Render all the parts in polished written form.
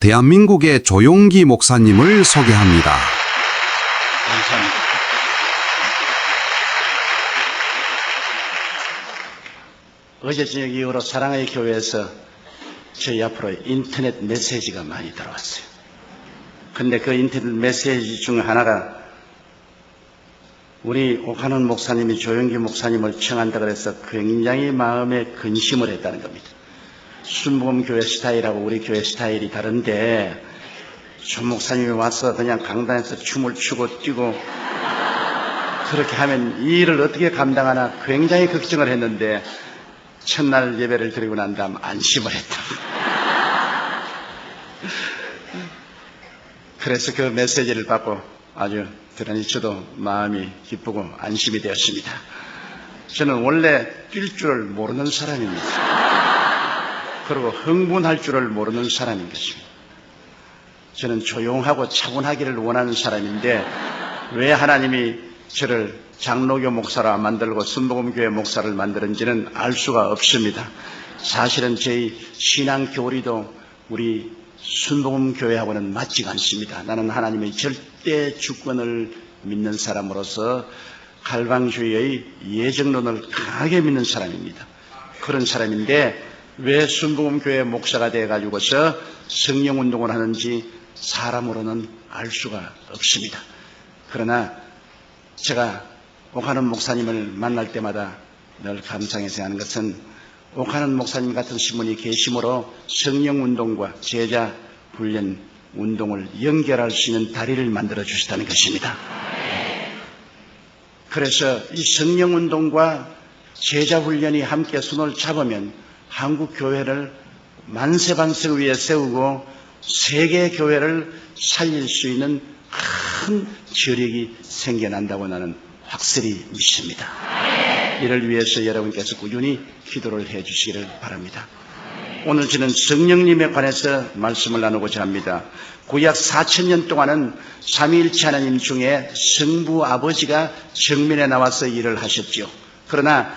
대한민국의 조용기 목사님을 소개합니다. 감사합니다. 어제 저녁 이후로 사랑의 교회에서 저희 앞으로 인터넷 메시지가 많이 들어왔어요. 근데 그 인터넷 메시지 중 하나가 우리 오카논 목사님이 조용기 목사님을 청한다 그래서 굉장히 마음에 근심을 했다는 겁니다. 순복음교회 스타일하고 우리 교회 스타일이 다른데 조 목사님이 와서 그냥 강단에서 춤을 추고 뛰고 그렇게 하면 이 일을 어떻게 감당하나 굉장히 걱정을 했는데 첫날 예배를 드리고 난 다음 안심을 했다. 그래서 그 메시지를 받고 아주 그러니 저도 마음이 기쁘고 안심이 되었습니다. 저는 원래 뛸 줄을 모르는 사람입니다. 그리고 흥분할 줄을 모르는 사람인 것입니다. 저는 조용하고 차분하기를 원하는 사람인데 왜 하나님이 저를 장로교 목사로 만들고 순복음교회 목사를 만드는지는 알 수가 없습니다. 사실은 저희 신앙 교리도 우리 순복음교회하고는 맞지가 않습니다. 나는 하나님의 절대 주권을 믿는 사람으로서 갈방주의의 예정론을 강하게 믿는 사람입니다. 그런 사람인데 왜 순복음교회 목사가 돼가지고서 성령운동을 하는지 사람으로는 알 수가 없습니다. 그러나 제가 오카논 목사님을 만날 때마다 늘 감상해서 하는 것은 오카논 목사님 같은 신분이 계심으로 성령운동과 제자 훈련 운동을 연결할 수 있는 다리를 만들어 주시다는 것입니다. 그래서 이 성령운동과 제자 훈련이 함께 손을 잡으면 한국 교회를 만세반석 위에 세우고 세계 교회를 살릴 수 있는 큰 저력이 생겨난다고 나는 확실히 믿습니다. 이를 위해서 여러분께서 꾸준히 기도를 해 주시기를 바랍니다. 오늘 저는 성령님에 관해서 말씀을 나누고자 합니다. 구약 4000년 동안은 삼위일체 하나님 중에 성부 아버지가 정면에 나와서 일을 하셨죠. 그러나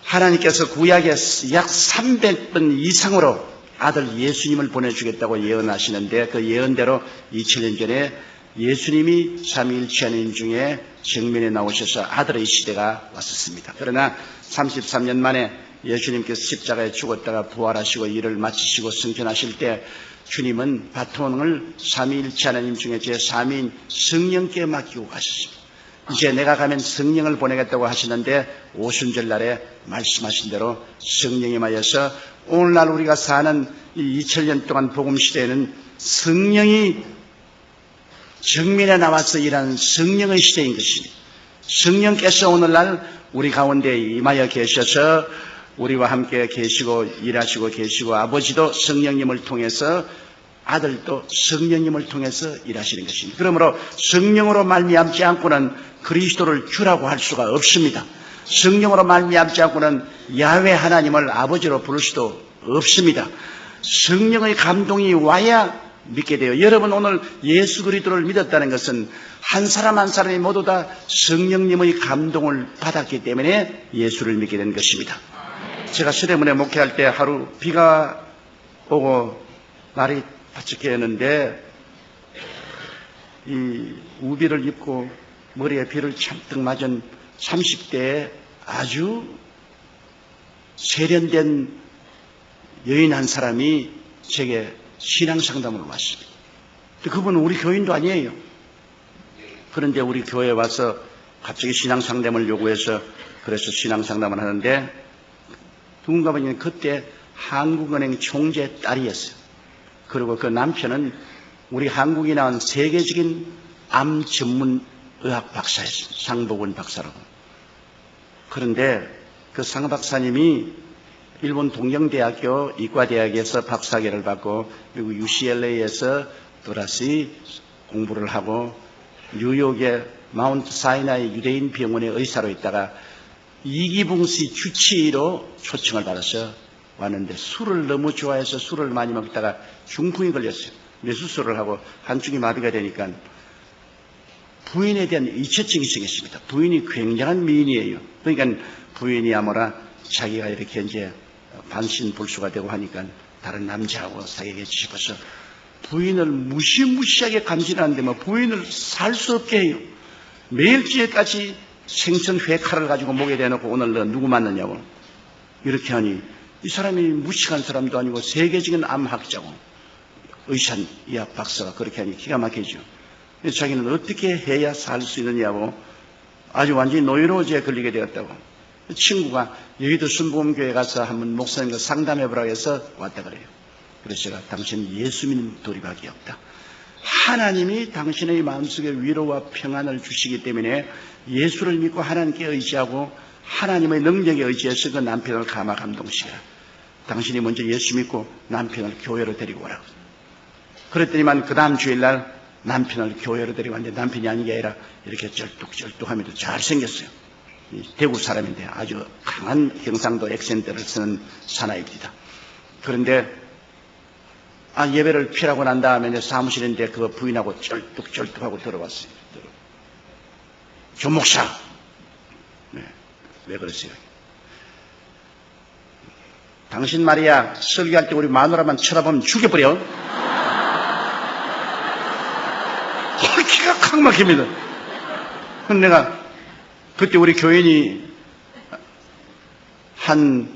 하나님께서 구약에 약 300번 이상으로 아들 예수님을 보내주겠다고 예언하시는데 그 예언대로 2000년 전에 예수님이 삼위일체 하나님 중에 정면에 나오셔서 아들의 시대가 왔었습니다. 그러나 33년 만에 예수님께서 십자가에 죽었다가 부활하시고 일을 마치시고 승천하실 때 주님은 바톤을 삼위일체 하나님 중에 제3위인 성령께 맡기고 가셨습니다. 이제 내가 가면 성령을 보내겠다고 하시는데 오순절 날에 말씀하신 대로 성령이 임하여서 오늘날 우리가 사는 이 2000년 동안 복음 시대에는 성령이 정면에 나와서 일하는 성령의 시대인 것입니다. 성령께서 오늘날 우리 가운데 임하여 계셔서 우리와 함께 계시고 일하시고 계시고 아버지도 성령님을 통해서 아들도 성령님을 통해서 일하시는 것입니다. 그러므로 성령으로 말미암지 않고는 그리스도를 주라고 할 수가 없습니다. 성령으로 말미암지 않고는 야훼 하나님을 아버지로 부를 수도 없습니다. 성령의 감동이 와야 믿게 돼요. 여러분 오늘 예수 그리스도를 믿었다는 것은 한 사람 한 사람이 모두 다 성령님의 감동을 받았기 때문에 예수를 믿게 된 것입니다. 제가 서대문에 목회할 때 하루 비가 오고 날이 바짝게 했는데 이 우비를 입고 머리에 비를 잔뜩 맞은 30대의 아주 세련된 여인 한 사람이 제게 신앙상담을 왔습니다. 그분은 우리 교인도 아니에요. 그런데 우리 교회에 와서 갑자기 신앙상담을 요구해서 그래서 신앙상담을 하는데 누군가 보니 그때 한국은행 총재 딸이었어요. 그리고 그 남편은 우리 한국이 나온 세계적인 암 전문 의학 박사였어요. 상복원 박사라고. 그런데 그 상 박사님이 일본 동경대학교 이과대학에서 박사학위를 받고 그리고 UCLA에서 또다시 공부를 하고 뉴욕의 마운트 사이나이 유대인 병원의 의사로 있다가 이기붕씨 주치의로 초청을 받아서 왔는데 술을 너무 좋아해서 술을 많이 먹다가 중풍이 걸렸어요. 뇌수술을 하고 한쪽이 마비가 되니까 부인에 대한 이체증이 생겼습니다. 부인이 굉장한 미인이에요. 그러니까 부인이 아무라 자기가 이렇게 이제 반신불수가 되고 하니까 다른 남자하고 사귀게 싶어서 부인을 무시무시하게 감시하는데 뭐 부인을 살 수 없게 해요. 매일찌개까지 생선회 칼을 가지고 목에 대놓고 오늘 너 누구 만났냐고 이렇게 하니 이 사람이 무식한 사람도 아니고 세계적인 암학자고 의사의학 박사가 그렇게 하니 기가 막히죠. 그래서 자기는 어떻게 해야 살 수 있느냐고 아주 완전히 노이로제에 걸리게 되었다고. 친구가 여의도 순복음교회 가서 한번 목사님과 상담해보라고 해서 왔다 그래요. 그래서 제가 당신 예수 믿는 도리밖에 없다. 하나님이 당신의 마음속에 위로와 평안을 주시기 때문에 예수를 믿고 하나님께 의지하고 하나님의 능력에 의지해서 그 남편을 감화 감동시켜라. 당신이 먼저 예수 믿고 남편을 교회로 데리고 오라고. 그랬더니만 그 다음 주일날 남편을 교회로 데리고 왔는데 남편이 아닌 게 아니라 이렇게 쩔뚝쩔뚝하면서 잘생겼어요. 대구 사람인데 아주 강한 경상도 액센트를 쓰는 사나이입니다. 그런데 예배를 피하고 난 다음에 사무실인데 그 부인하고 쩔뚝쩔뚝하고 들어왔어요. 조 목사. 네, 왜 그러세요? 당신 말이야 설교할 때 우리 마누라만 쳐다보면 죽여버려. 기가 칵 막힙니다. 근데 내가 그때 우리 교인이 한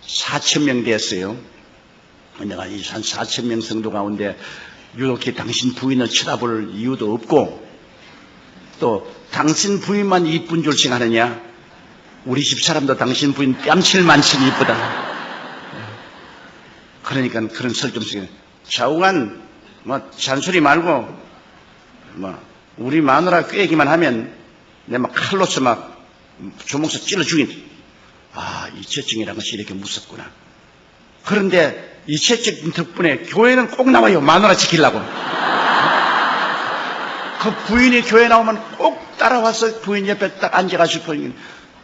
4,000명 됐어요. 내가 이 한 4,000명 성도 가운데 이렇게 당신 부인을 쳐다볼 이유도 없고 또 당신 부인만 이쁜 줄 생각하느냐? 우리 집 사람도 당신 부인 뺨칠 만큼 이쁘다. 그러니까 그런 설정 속에 좌우간 잔소리 말고 우리 마누라 꾀기만 하면 내 막 칼로서 막 조목사 찔러 죽인. 이체증이라는 것이 이렇게 무섭구나. 그런데 이체증 덕분에 교회는 꼭 나와요. 마누라 지키려고. 그 부인이 교회 나오면 꼭 따라와서 부인 옆에 딱 앉아가지고 보이는.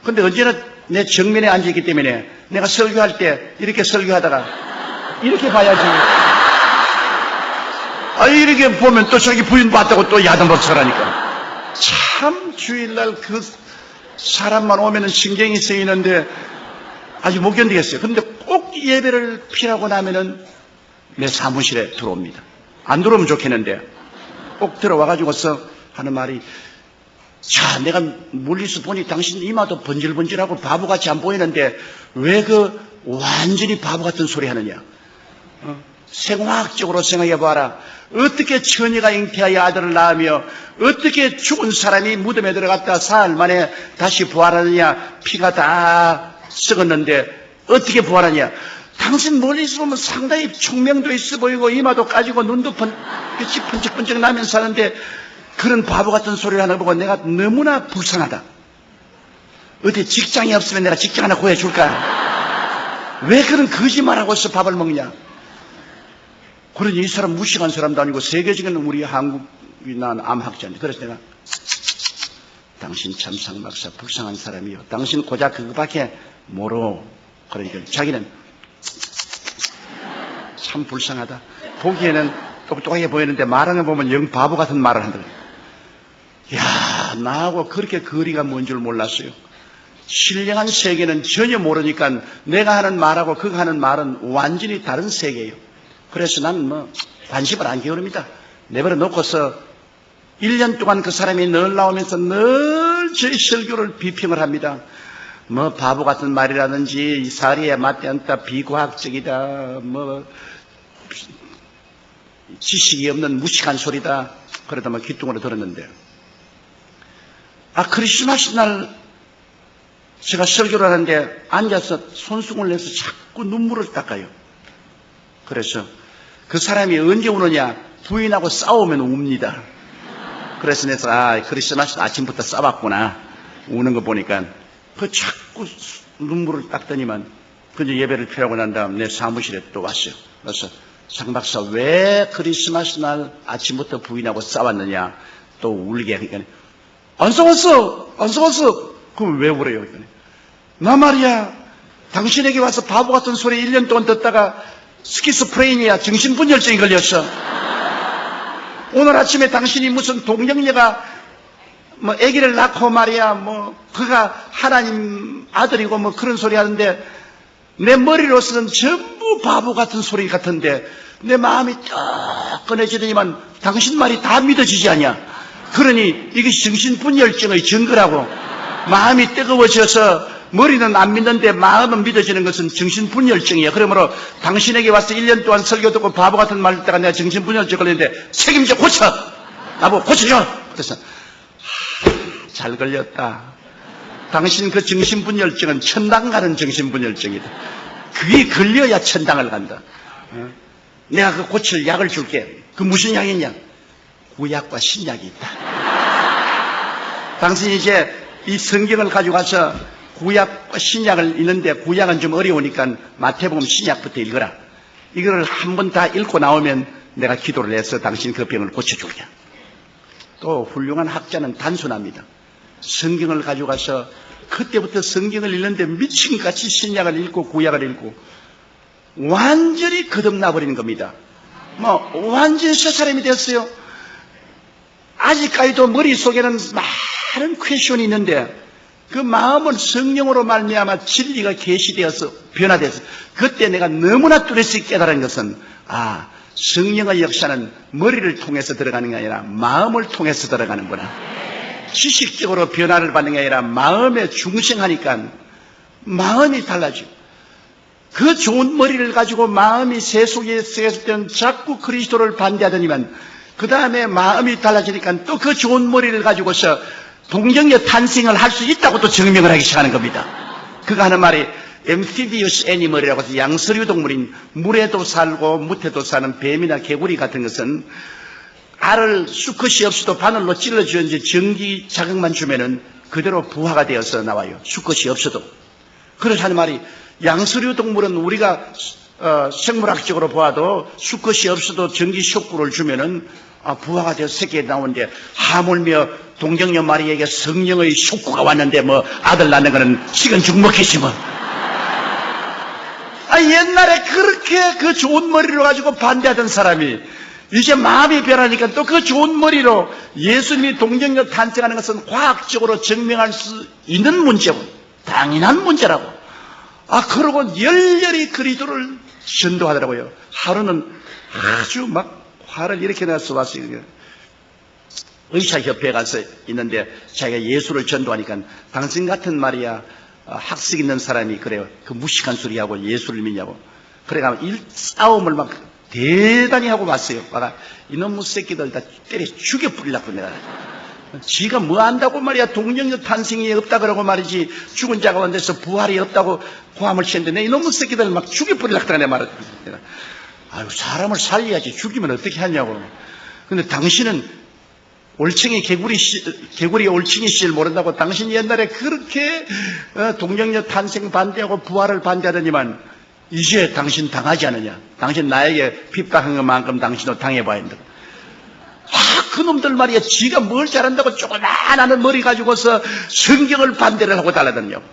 근데 언제나 내 정면에 앉아있기 때문에 내가 설교할 때 이렇게 설교하다가 이렇게 봐야지. 이렇게 보면 또 저기 부인 봤다고 또 야단법석하라니까. 참 주일날 그 사람만 오면은 신경이 쓰이는데 아주 못 견디겠어요. 그런데 꼭 예배를 피하고 나면은 내 사무실에 들어옵니다. 안 들어오면 좋겠는데 꼭 들어와가지고서 하는 말이 자, 내가 멀리서 보니 당신 이마도 번질번질하고 바보같이 안 보이는데 왜 그 완전히 바보 같은 소리 하느냐. 생화학적으로 생각해봐라. 어떻게 처녀가 잉태하여 아들을 낳으며 어떻게 죽은 사람이 무덤에 들어갔다 사흘 만에 다시 부활하느냐. 피가 다 썩었는데 어떻게 부활하냐. 당신 멀리서 보면 상당히 총명도 있어 보이고 이마도 까지고 눈도 빛이 번쩍번쩍 나면서 하는데 그런 바보 같은 소리를 하는 거 보고 내가 너무나 불쌍하다. 어디 직장이 없으면 내가 직장 하나 구해줄까. 왜 그런 거짓말하고서 밥을 먹냐. 그러니 이 사람 무식한 사람도 아니고 세계적인 우리 한국이 난 암학자인데 그래서 내가 당신 참 상박사 불쌍한 사람이요. 당신 고작 그거밖에 모르. 그러니까 자기는 참 불쌍하다. 보기에는 똑똑하게 보이는데 말하는 거 보면 영 바보 같은 말을 한다. 야, 나하고 그렇게 거리가 먼 줄 몰랐어요. 신령한 세계는 전혀 모르니까 내가 하는 말하고 그가 하는 말은 완전히 다른 세계예요. 그래서 나는 관심을 안 기울입니다. 내버려 놓고서 1년 동안 그 사람이 늘 나오면서 늘 저희 설교를 비평을 합니다. 바보 같은 말이라든지 사리에 맞지 않다, 비과학적이다, 지식이 없는 무식한 소리다. 그러다 귀뚱으로 들었는데 크리스마스 날 제가 설교를 하는데 앉아서 손수건을 내서 자꾸 눈물을 닦아요. 그래서 그 사람이 언제 우느냐. 부인하고 싸우면 웁니다. 그래서 내가 크리스마스 아침부터 싸웠구나. 우는 거 보니까 그 자꾸 눈물을 닦더니만 근데 예배를 피하고 난 다음 내 사무실에 또 왔어요. 그래서 장 박사 왜 크리스마스 날 아침부터 부인하고 싸웠느냐. 또 울게 하니까 안 싸웠어. 그럼 왜 울어요? 나 말이야 당신에게 와서 바보 같은 소리 1년 동안 듣다가 스키스프레이니아 정신분열증이 걸렸어. 오늘 아침에 당신이 무슨 동정녀가 아기를 낳고 말이야 그가 하나님 아들이고 그런 소리 하는데 내 머리로서는 전부 바보 같은 소리 같은데 내 마음이 딱 꺼내지더니만 당신 말이 다 믿어지지 않냐. 그러니 이것이 정신분열증의 증거라고. 마음이 뜨거워져서 머리는 안 믿는데 마음은 믿어지는 것은 정신분열증이야. 그러므로 당신에게 와서 1년 동안 설교 듣고 바보 같은 말 듣다가 내가 정신분열증 걸렸는데 책임져 고쳐. 나보고 고쳐줘. 그래서 잘 걸렸다. 당신 그 정신분열증은 천당 가는 정신분열증이다. 그게 걸려야 천당을 간다. 내가 그 고칠 약을 줄게. 그 무슨 약이냐? 구약과 신약이 있다. 당신이 이제 이 성경을 가지고 가서 구약과 신약을 읽는데 구약은 좀 어려우니까 마태복음 신약부터 읽어라. 이거를 한 번 다 읽고 나오면 내가 기도를 해서 당신 그 병을 고쳐줄게. 또 훌륭한 학자는 단순합니다. 성경을 가지고 가서 그때부터 성경을 읽는데 미친같이 신약을 읽고 구약을 읽고 완전히 거듭나버리는 겁니다. 완전히 새 사람이 됐어요. 아직까지도 머릿속에는 많은 퀘션이 있는데 그 마음은 성령으로 말미암아 진리가 계시되어서 변화돼서 그때 내가 너무나 뚜렷이 깨달은 것은 성령의 역사는 머리를 통해서 들어가는 게 아니라 마음을 통해서 들어가는구나. 지식적으로 변화를 받는 게 아니라 마음에 중생하니까 마음이 달라지고 그 좋은 머리를 가지고 마음이 세속했을 때는 자꾸 그리스도를 반대하더니만 그 다음에 마음이 달라지니까 또 그 좋은 머리를 가지고서 동정녀 탄생을 할 수 있다고 또 증명을 하기 시작하는 겁니다. 그가 하는 말이 amphibious animal이라고 해서 양서류 동물인 물에도 살고 무태도 사는 뱀이나 개구리 같은 것은 알을 수컷이 없어도 바늘로 찔러주는지 전기 자극만 주면은 그대로 부화가 되어서 나와요. 수컷이 없어도. 그래서 하는 말이 양서류 동물은 우리가 생물학적으로 보아도 수컷이 없어도 전기 쇼크를 주면은 부화가 되어서 새끼가 나오는데 하물며 동정녀 마리에게 성령의 쇼크가 왔는데 아들 낳는 거는 식은 죽 먹겠지 뭐. 옛날에 그렇게 그 좋은 머리로 가지고 반대하던 사람이 이제 마음이 변하니까 또 그 좋은 머리로 예수님이 동정녀 탄생하는 것은 과학적으로 증명할 수 있는 문제고 당연한 문제라고. 그러고 열렬히 그리스도를 전도하더라고요. 하루는 아주 화를 이렇게 내서 왔어요. 의사협회에 가서 있는데 자기가 예수를 전도하니까 당신 같은 말이야 학식 있는 사람이 그래요. 그 무식한 소리하고 예수를 믿냐고. 그래가 싸움을 대단히 하고 왔어요. 이놈의 새끼들 다 때려 죽여 뿌리려고 내가. 지가 뭐 안다고 말이야. 동정녀 탄생이 없다 그러고 말이지. 죽은 자가 원돼서 부활이 없다고 고함을 치는데 내 이놈의 새끼들 죽여 뿌리려고 내가 말했다. 사람을 살려야지 죽이면 어떻게 하냐고. 근데 당신은 개구리 올챙이 씨를 모른다고 당신이 옛날에 그렇게 동정녀 탄생 반대하고 부활을 반대하더니만 이제 당신 당하지 않느냐. 당신 나에게 핍박한 것만큼 당신도 당해봐야 한다. 그놈들 말이야. 지가 뭘 잘한다고 조그만한 머리 가지고서 성경을 반대를 하고 달라드냐고.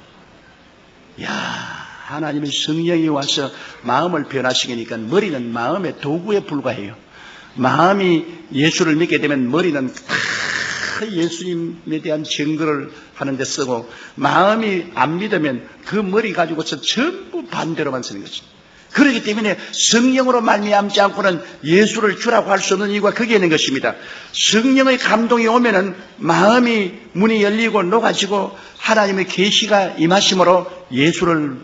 하나님의 성령이 와서 마음을 변화시키니까 머리는 마음의 도구에 불과해요. 마음이 예수를 믿게 되면 머리는 예수님에 대한 증거를 하는데 쓰고 마음이 안 믿으면 그 머리 가지고서 전부 반대로만 쓰는 거죠. 그렇기 때문에 성령으로 말미암지 않고는 예수를 주라고 할 수 없는 이유가 거기에 있는 것입니다. 성령의 감동이 오면은 마음이 문이 열리고 녹아지고 하나님의 계시가 임하심으로 예수를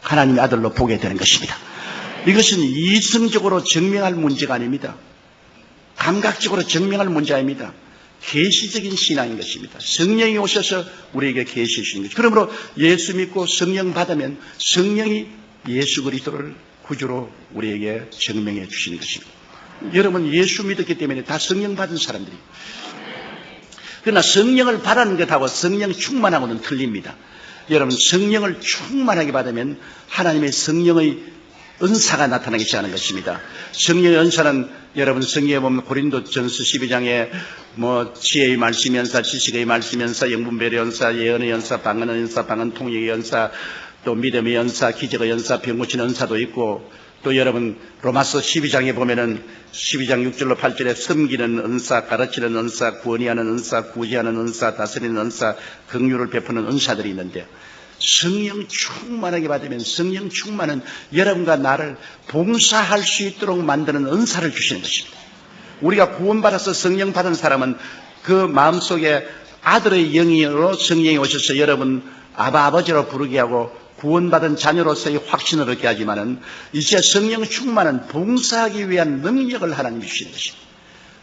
하나님의 아들로 보게 되는 것입니다. 이것은 이성적으로 증명할 문제가 아닙니다. 감각적으로 증명할 문제 아닙니다. 계시적인 신앙인 것입니다. 성령이 오셔서 우리에게 계시해 주시는 것입니다. 그러므로 예수 믿고 성령 받으면 성령이 예수 그리스도를 구주로 우리에게 증명해 주시는 것입니다. 여러분 예수 믿었기 때문에 다 성령 받은 사람들이. 그러나 성령을 받는 것하고 성령 충만하고는 틀립니다. 여러분 성령을 충만하게 받으면 하나님의 성령의 은사가 나타나기 시작하는 것입니다. 성령의 은사는 여러분 성경에 보면 고린도전서 12장에 지혜의 말씀 연사, 지식의 말씀 연사, 영분별의 연사, 예언의 연사, 방언의 연사, 방언 통역의 연사, 또 믿음의 연사, 기적의 연사, 병 고치는 연사도 있고 또 여러분 로마서 12장에 보면은 12장 6절로 8절에 섬기는 은사, 가르치는 은사, 구원하는 은사, 구제하는 은사, 다스리는 은사, 긍휼을 베푸는 은사들이 있는데 성령 충만하게 받으면 성령 충만은 여러분과 나를 봉사할 수 있도록 만드는 은사를 주시는 것입니다. 우리가 구원받아서 성령 받은 사람은 그 마음속에 아들의 영으로 성령이 오셔서 여러분 아버지로 부르게 하고 구원받은 자녀로서의 확신을 얻게 하지만은 이제 성령 충만은 봉사하기 위한 능력을 하나님이 주시는 것입니다.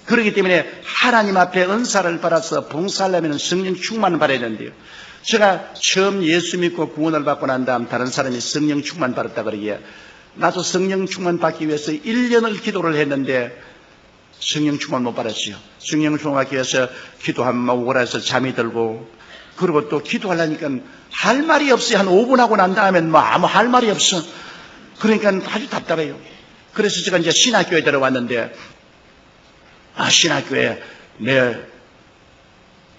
그렇기 때문에 하나님 앞에 은사를 받아서 봉사하려면 성령 충만을 받아야 되는데요. 제가 처음 예수 믿고 구원을 받고 난 다음 다른 사람이 성령 충만 받았다 그러기에 나도 성령 충만 받기 위해서 1년을 기도를 했는데 성령 충만 못 받았어요. 성령 충만 받기 위해서 기도하면 오라해서 잠이 들고 그리고 또 기도하려니까 할 말이 없어요. 한 5분 하고 난 다음엔 뭐 아무 할 말이 없어. 그러니까 아주 답답해요. 그래서 제가 이제 신학교에 들어왔는데 신학교에 내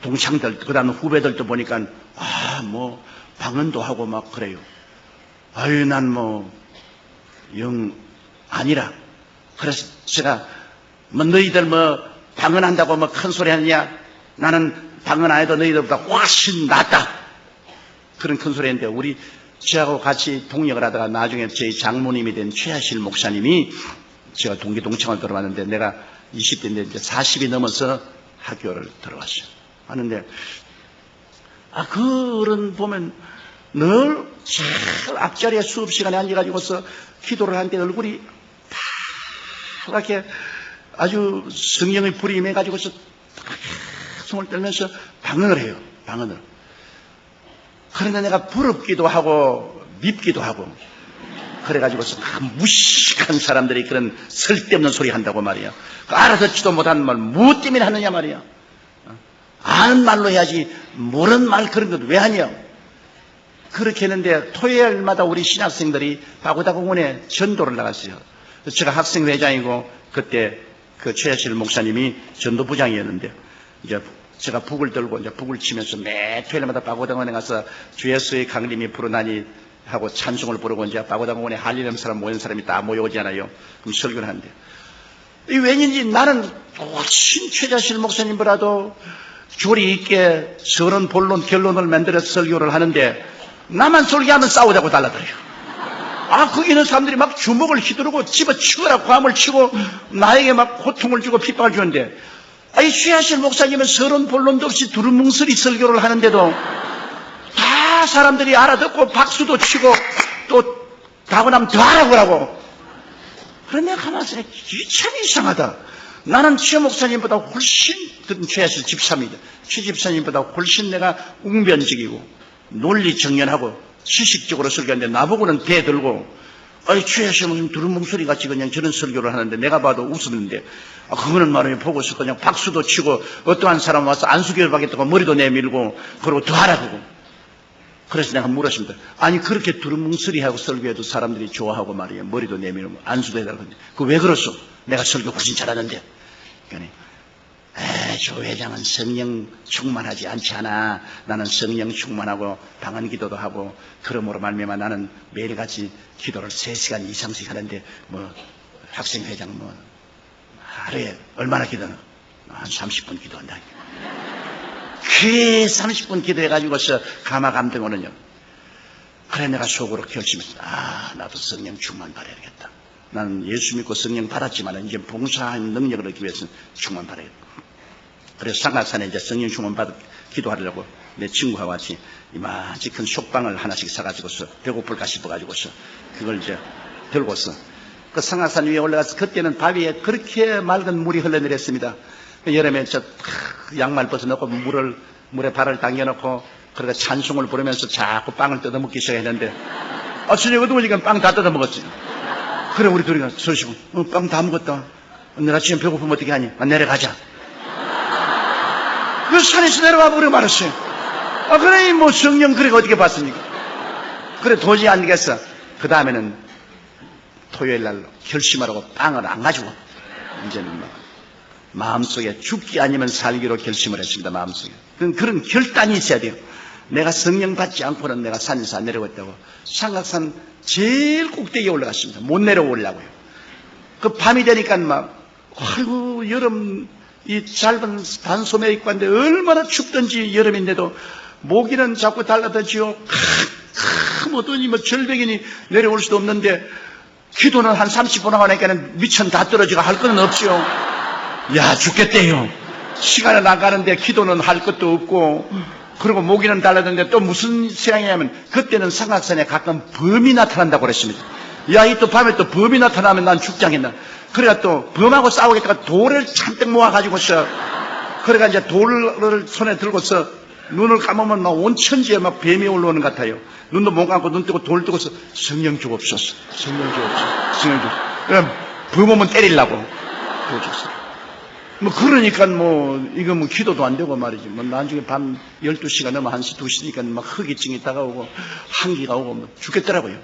동창들 그다음 후배들도 보니까 뭐 방언도 하고 막 그래요. 아유 난 뭐 영 아니라. 그래서 제가 뭐 너희들 뭐 방언한다고 뭐 큰 소리 하느냐? 나는 방언 안 해도 너희들보다 훨씬 낫다. 그런 큰 소리 했는데 우리 저하고 같이 동역을 하다가 나중에 저희 장모님이 된 최하실 목사님이 제가 동기 동창을 들어왔는데 내가 20대인데 이제 40이 넘어서 학교를 들어왔어요. 하는데 그런 보면 늘 잘 앞자리에 수업 시간에 앉아가지고서 기도를 하는데 얼굴이 파랗게 아주 성령의 불이 임해가지고서 숨을 떨면서 방언을 해요. 방언을. 그런데 내가 부럽기도 하고 밉기도 하고 그래가지고서 무식한 사람들이 그런 쓸데없는 소리 한다고 말이야. 알아듣지도 못하는 말 무엇 때문에 하느냐 말이야. 아는 말로 해야지 모르는 말 그런 것 왜 하냐. 그렇게 했는데 토요일마다 우리 신학생들이 바고다공원에 전도를 나갔어요. 제가 학생회장이고 그때 그 최하실 목사님이 전도부장이었는데 이제 제가 북을 들고 이제 북을 치면서 매 토요일마다 바고다공원에 가서 주 예수의 강림이 부르나니 하고 찬송을 부르고 이제 바고다공원에 할 일 없는 사람 모인 사람이 다 모여오잖아요. 그럼 설교를 하는데 이 왠지 나는 훨씬 최하실 목사님보다도 조리 있게 서른 본론 결론을 만들어서 설교를 하는데 나만 설교하면 싸우자고 달라들어요. 거기 있는 사람들이 막 주먹을 휘두르고 집어치우라 고함을 치고 나에게 막 고통을 주고 핍박을 주는데 이 최하실 목사님은 서른 본론도 없이 두루뭉술이 설교를 하는데도 다 사람들이 알아듣고 박수도 치고 또 가고 나면 더 하라고 하고. 그런데 가만히 이게 참 이상하다. 나는 최 목사님보다 훨씬 최하실 집사입니다. 최 집사님보다 훨씬 내가 웅변적이고 논리정연하고 지식적으로 설교하는데 나보고는 배 들고 최하실 목사님 두루뭉술이 같이 그냥 저런 설교를 하는데 내가 봐도 웃었는데 그거는 말이면 보고서 그냥 박수도 치고 어떠한 사람 와서 안수교를 받겠다고 머리도 내밀고 그러고 더 하라고. 그래서 내가 물었습니다. 아니 그렇게 두루뭉술이하고 설교해도 사람들이 좋아하고 말이에요. 머리도 내밀고 안수도 해달라고 하는데 그거 왜 그랬어? 내가 설교 훨씬 잘하는데. 그러니까 조 회장은 성령 충만하지 않지 않아. 나는 성령 충만하고 방언 기도도 하고 그러므로 말미암아 나는 매일같이 기도를 3시간 이상씩 하는데 뭐 학생 회장 뭐 하루에 얼마나 기도하나? 한 30분 기도한다. 그 30분 기도해가지고서 가마감등어는요. 그래 내가 속으로 결심했어. 나도 성령 충만 받아야겠다. 나는 예수 믿고 성령 받았지만 이제 봉사하는 능력을 얻기 위해서는 충만 받아야겠다. 그래서 상각산에 이제 성령 충만 받아 기도하려고 내 친구하고 같이 이만치 큰 속방을 하나씩 사가지고서 배고플까 싶어가지고서 그걸 이제 들고서 그 상각산 위에 올라가서 그때는 바위에 그렇게 맑은 물이 흘러내렸습니다. 여름에 양말 벗어놓고 물에 발을 당겨놓고 그러다 찬송을 부르면서 자꾸 빵을 뜯어먹기 시작했는데 저녁 어두우니까 빵 다 뜯어먹었지. 그래 우리 둘이가 서시고 빵 다 먹었다. 내가 지금 배고프면 어떻게 하니? 내려가자. 그 산에서 내려와 버려 말았어요. 그래 뭐 성령 그래 어떻게 봤습니까? 그래 도저히 안 되겠어. 그 다음에는 토요일 날 결심하라고 빵을 안 가지고 이제는 마음속에 죽기 아니면 살기로 결심을 했습니다. 마음속에. 그런 결단이 있어야 돼요. 내가 성령 받지 않고는 내가 산에서 안 내려왔다고. 상각산 제일 꼭대기에 올라갔습니다. 못 내려오려고요. 그 밤이 되니까 아이고 여름 이 짧은 단소매 입고 왔는데 얼마나 춥던지 여름인데도 모기는 자꾸 달라들지요. 뭐더니 뭐 절벽이니 내려올 수도 없는데 기도는 한 30분 하고 나니까는 미천 다 떨어지고 할 거는 없지요. 야, 죽겠대요. 시간은 나가는데 기도는 할 것도 없고, 그리고 모기는 달라졌는데 또 무슨 생각이냐면, 그때는 상악산에 가끔 범이 나타난다고 그랬습니다. 야, 이 또 밤에 또 범이 나타나면 난 죽지 않겠나. 그래가 또 범하고 싸우겠다가 돌을 잔뜩 모아가지고서, 그래가 이제 돌을 손에 들고서 눈을 감으면 막 온 천지에 막 뱀이 올라오는 것 같아요. 눈도 못 감고 눈 뜨고 돌 뜨고서 성령 주옵소서. 성령 주옵소서. 성령 주옵소서. 그럼 범 오면 때리려고. 주옵소서. 뭐 그러니까 뭐 이거 뭐 기도도 안 되고 말이지. 뭐 나중에 밤 12시가 넘어 1시 2시니까 막 허기증이 다가오고 한기가 오고 뭐 죽겠더라고요.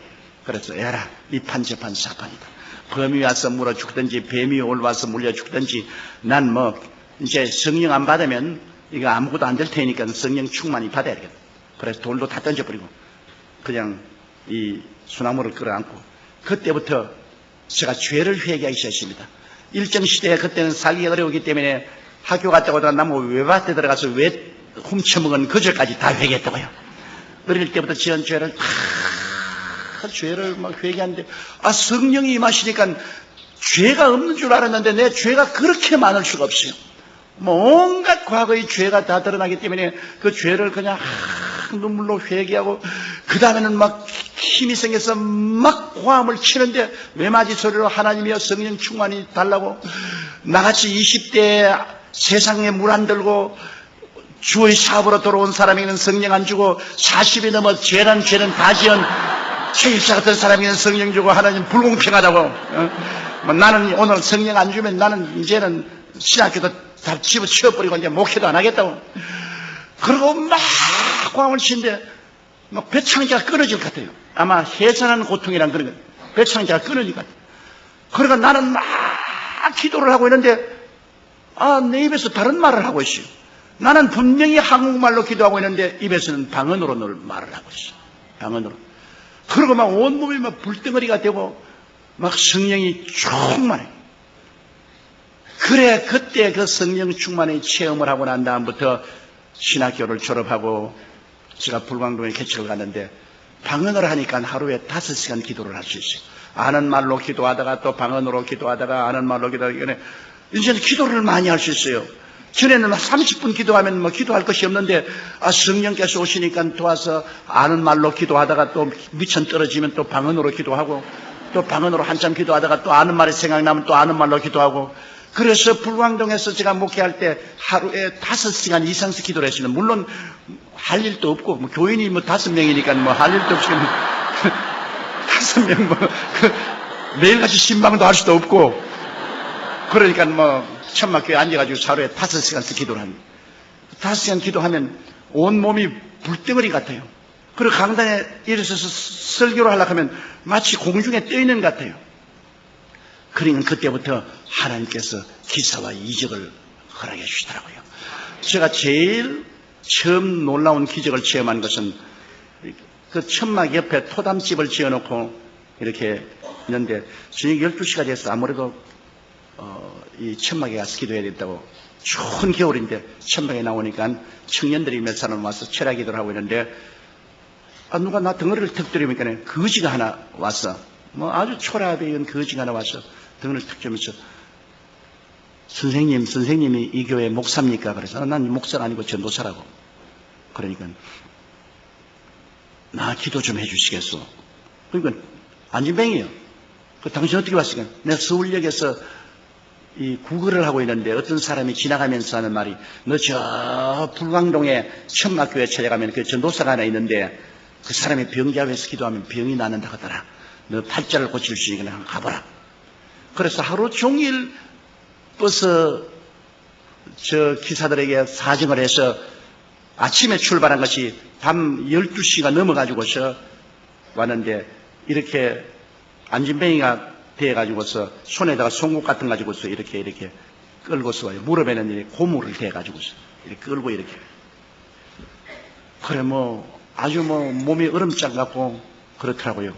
그래서 에라 이 판재판 사판이다. 범이 와서 물어 죽든지 뱀이 올라와서 물려 죽든지 난 뭐 이제 성령 안 받으면 이거 아무것도 안 될 테니까 성령 충만히 받아야 되겠다. 그래서 돌도 다 던져버리고 그냥 이 소나무를 끌어안고 그때부터 제가 죄를 회개하기 시작했습니다. 일정시대에 그때는 살기 어려우기 때문에 학교 갔다 오다가 나무 외밭에 들어가서 왜 훔쳐먹은 그 죄까지 다 회개했다고요. 어릴 때부터 지은 죄를 다 죄를 막 회개하는데 성령이 임하시니까 죄가 없는 줄 알았는데 내 죄가 그렇게 많을 수가 없어요. 뭐 온갖 과거의 죄가 다 드러나기 때문에 그 죄를 그냥 눈물로 회개하고 그 다음에는 막 힘이 생겨서 막 고함을 치는데 외마디 소리로 하나님이여 성령 충만히 달라고 나같이 20대에 세상에 물 안 들고 주의 사업으로 돌아온 사람에게는 성령 안 주고 40이 넘어 죄는 다 지은 최일사 같은 사람에게는 성령 주고 하나님 불공평하다고 뭐 나는 오늘 성령 안 주면 나는 이제는 신학교도 다 집어치워버리고 이제 목회도 안 하겠다고 그러고 막 고함을 치는데 막 배창기가 끊어질 것 같아요. 아마 해산하는 고통이란 그런 거예요. 배창기가 끊어질 것 같아요. 그러니까 나는 막 기도를 하고 있는데 내 입에서 다른 말을 하고 있어요. 나는 분명히 한국말로 기도하고 있는데 입에서는 방언으로 말을 하고 있어요. 방언으로. 그러고 막 온몸이 막 불덩어리가 되고 막 성령이 충만해. 그래 그때 그 성령 충만의 체험을 하고 난 다음부터 신학교를 졸업하고 제가 불광동에 개척을 갔는데 방언을 하니까 하루에 5시간 기도를 할 수 있어요. 아는 말로 기도하다가 또 방언으로 기도하다가 아는 말로 기도하다가 이제는 기도를 많이 할 수 있어요. 전에는 30분 기도하면 뭐 기도할 것이 없는데 성령께서 오시니까 도와서 아는 말로 기도하다가 또 미천 떨어지면 또 방언으로 기도하고 또 방언으로 한참 기도하다가 또 아는 말이 생각나면 또 아는 말로 기도하고 그래서 불광동에서 제가 목회할 때 하루에 5시간 이상씩 기도를 했습니다. 물론 할 일도 없고 뭐 교인이 뭐 5명이니까 뭐 할 일도 없이 5명 뭐 매일같이 신방도 할 수도 없고 그러니까 뭐 천막교에 앉아가지고 하루에 5시간씩 기도를 합니다. 5시간 기도하면 온몸이 불덩어리 같아요. 그리고 강단에 일어서서 설교를 하려고 하면 마치 공중에 떠 있는 것 같아요. 그러니까 그때부터 하나님께서 기사와 이적을 허락해 주시더라고요. 제가 제일 처음 놀라운 기적을 체험한 것은 그 천막 옆에 토담집을 지어놓고 이렇게 있는데 저녁 12시가 돼서 아무래도 이 천막에 가서 기도해야 된다고 추운 겨울인데 천막에 나오니까 청년들이 몇 사람 와서 철야 기도를 하고 있는데 누가 나 덩어리를 턱 들이니까 거지가 하나 왔어. 뭐 아주 초라하게 거지가 하나 와서 등을 탁 주면서 선생님이 이 교회 목사입니까? 그래서 난 목사가 아니고 전도사라고. 그러니까 나 기도 좀 해주시겠어. 그러니까 안진뱅이에요. 당신 어떻게 왔을까? 내가 서울역에서 이 구걸을 하고 있는데 어떤 사람이 지나가면서 하는 말이 너 저 불광동에 천막교회 찾아가면 그 전도사가 하나 있는데 그 사람이 병자회에서 기도하면 병이 낫는다 하더라. 너 팔자를 고칠 수 있으니까 한번 가보라. 그래서 하루 종일 버스 기사들에게 사정을 해서 아침에 출발한 것이 밤 12시가 넘어가지고서 왔는데 이렇게 안진뱅이가 돼가지고서 손에다가 송곳 같은 가지고서 이렇게 끌고서 와요. 무릎에는 이렇게 고무를 대가지고서 이렇게 끌고 이렇게. 그래 뭐 아주 뭐 몸이 얼음장 같고 그렇더라고요.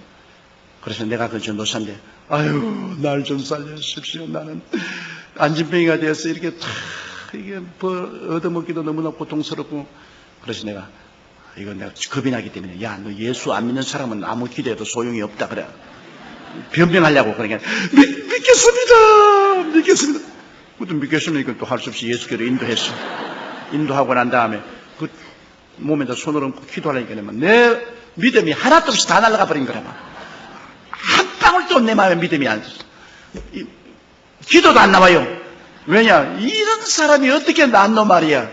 그래서 내가 그 전도사인데 아유 날 좀 살려주십시오. 나는 안진뱅이가 되어서 이렇게 다 이게 얻어먹기도 너무나 고통스럽고 그래서 내가 이건 내가 겁이 나기 때문에, 야, 너 예수 안 믿는 사람은 아무 기도해도 소용이 없다. 그래. 변명하려고. 그러니까, 믿겠습니다. 믿겠습니다. 그것도 믿겠으면 이건 또 할 수 없이 예수께로 인도했어. 인도하고 난 다음에 그 몸에다 손을 얹고 기도하려니까 내 믿음이 하나도 없이 다 날아가 버린 거라. 한 방울도 내 마음에 믿음이 안 있어. 기도도 안 나와요. 왜냐? 이런 사람이 어떻게 낫노 말이야.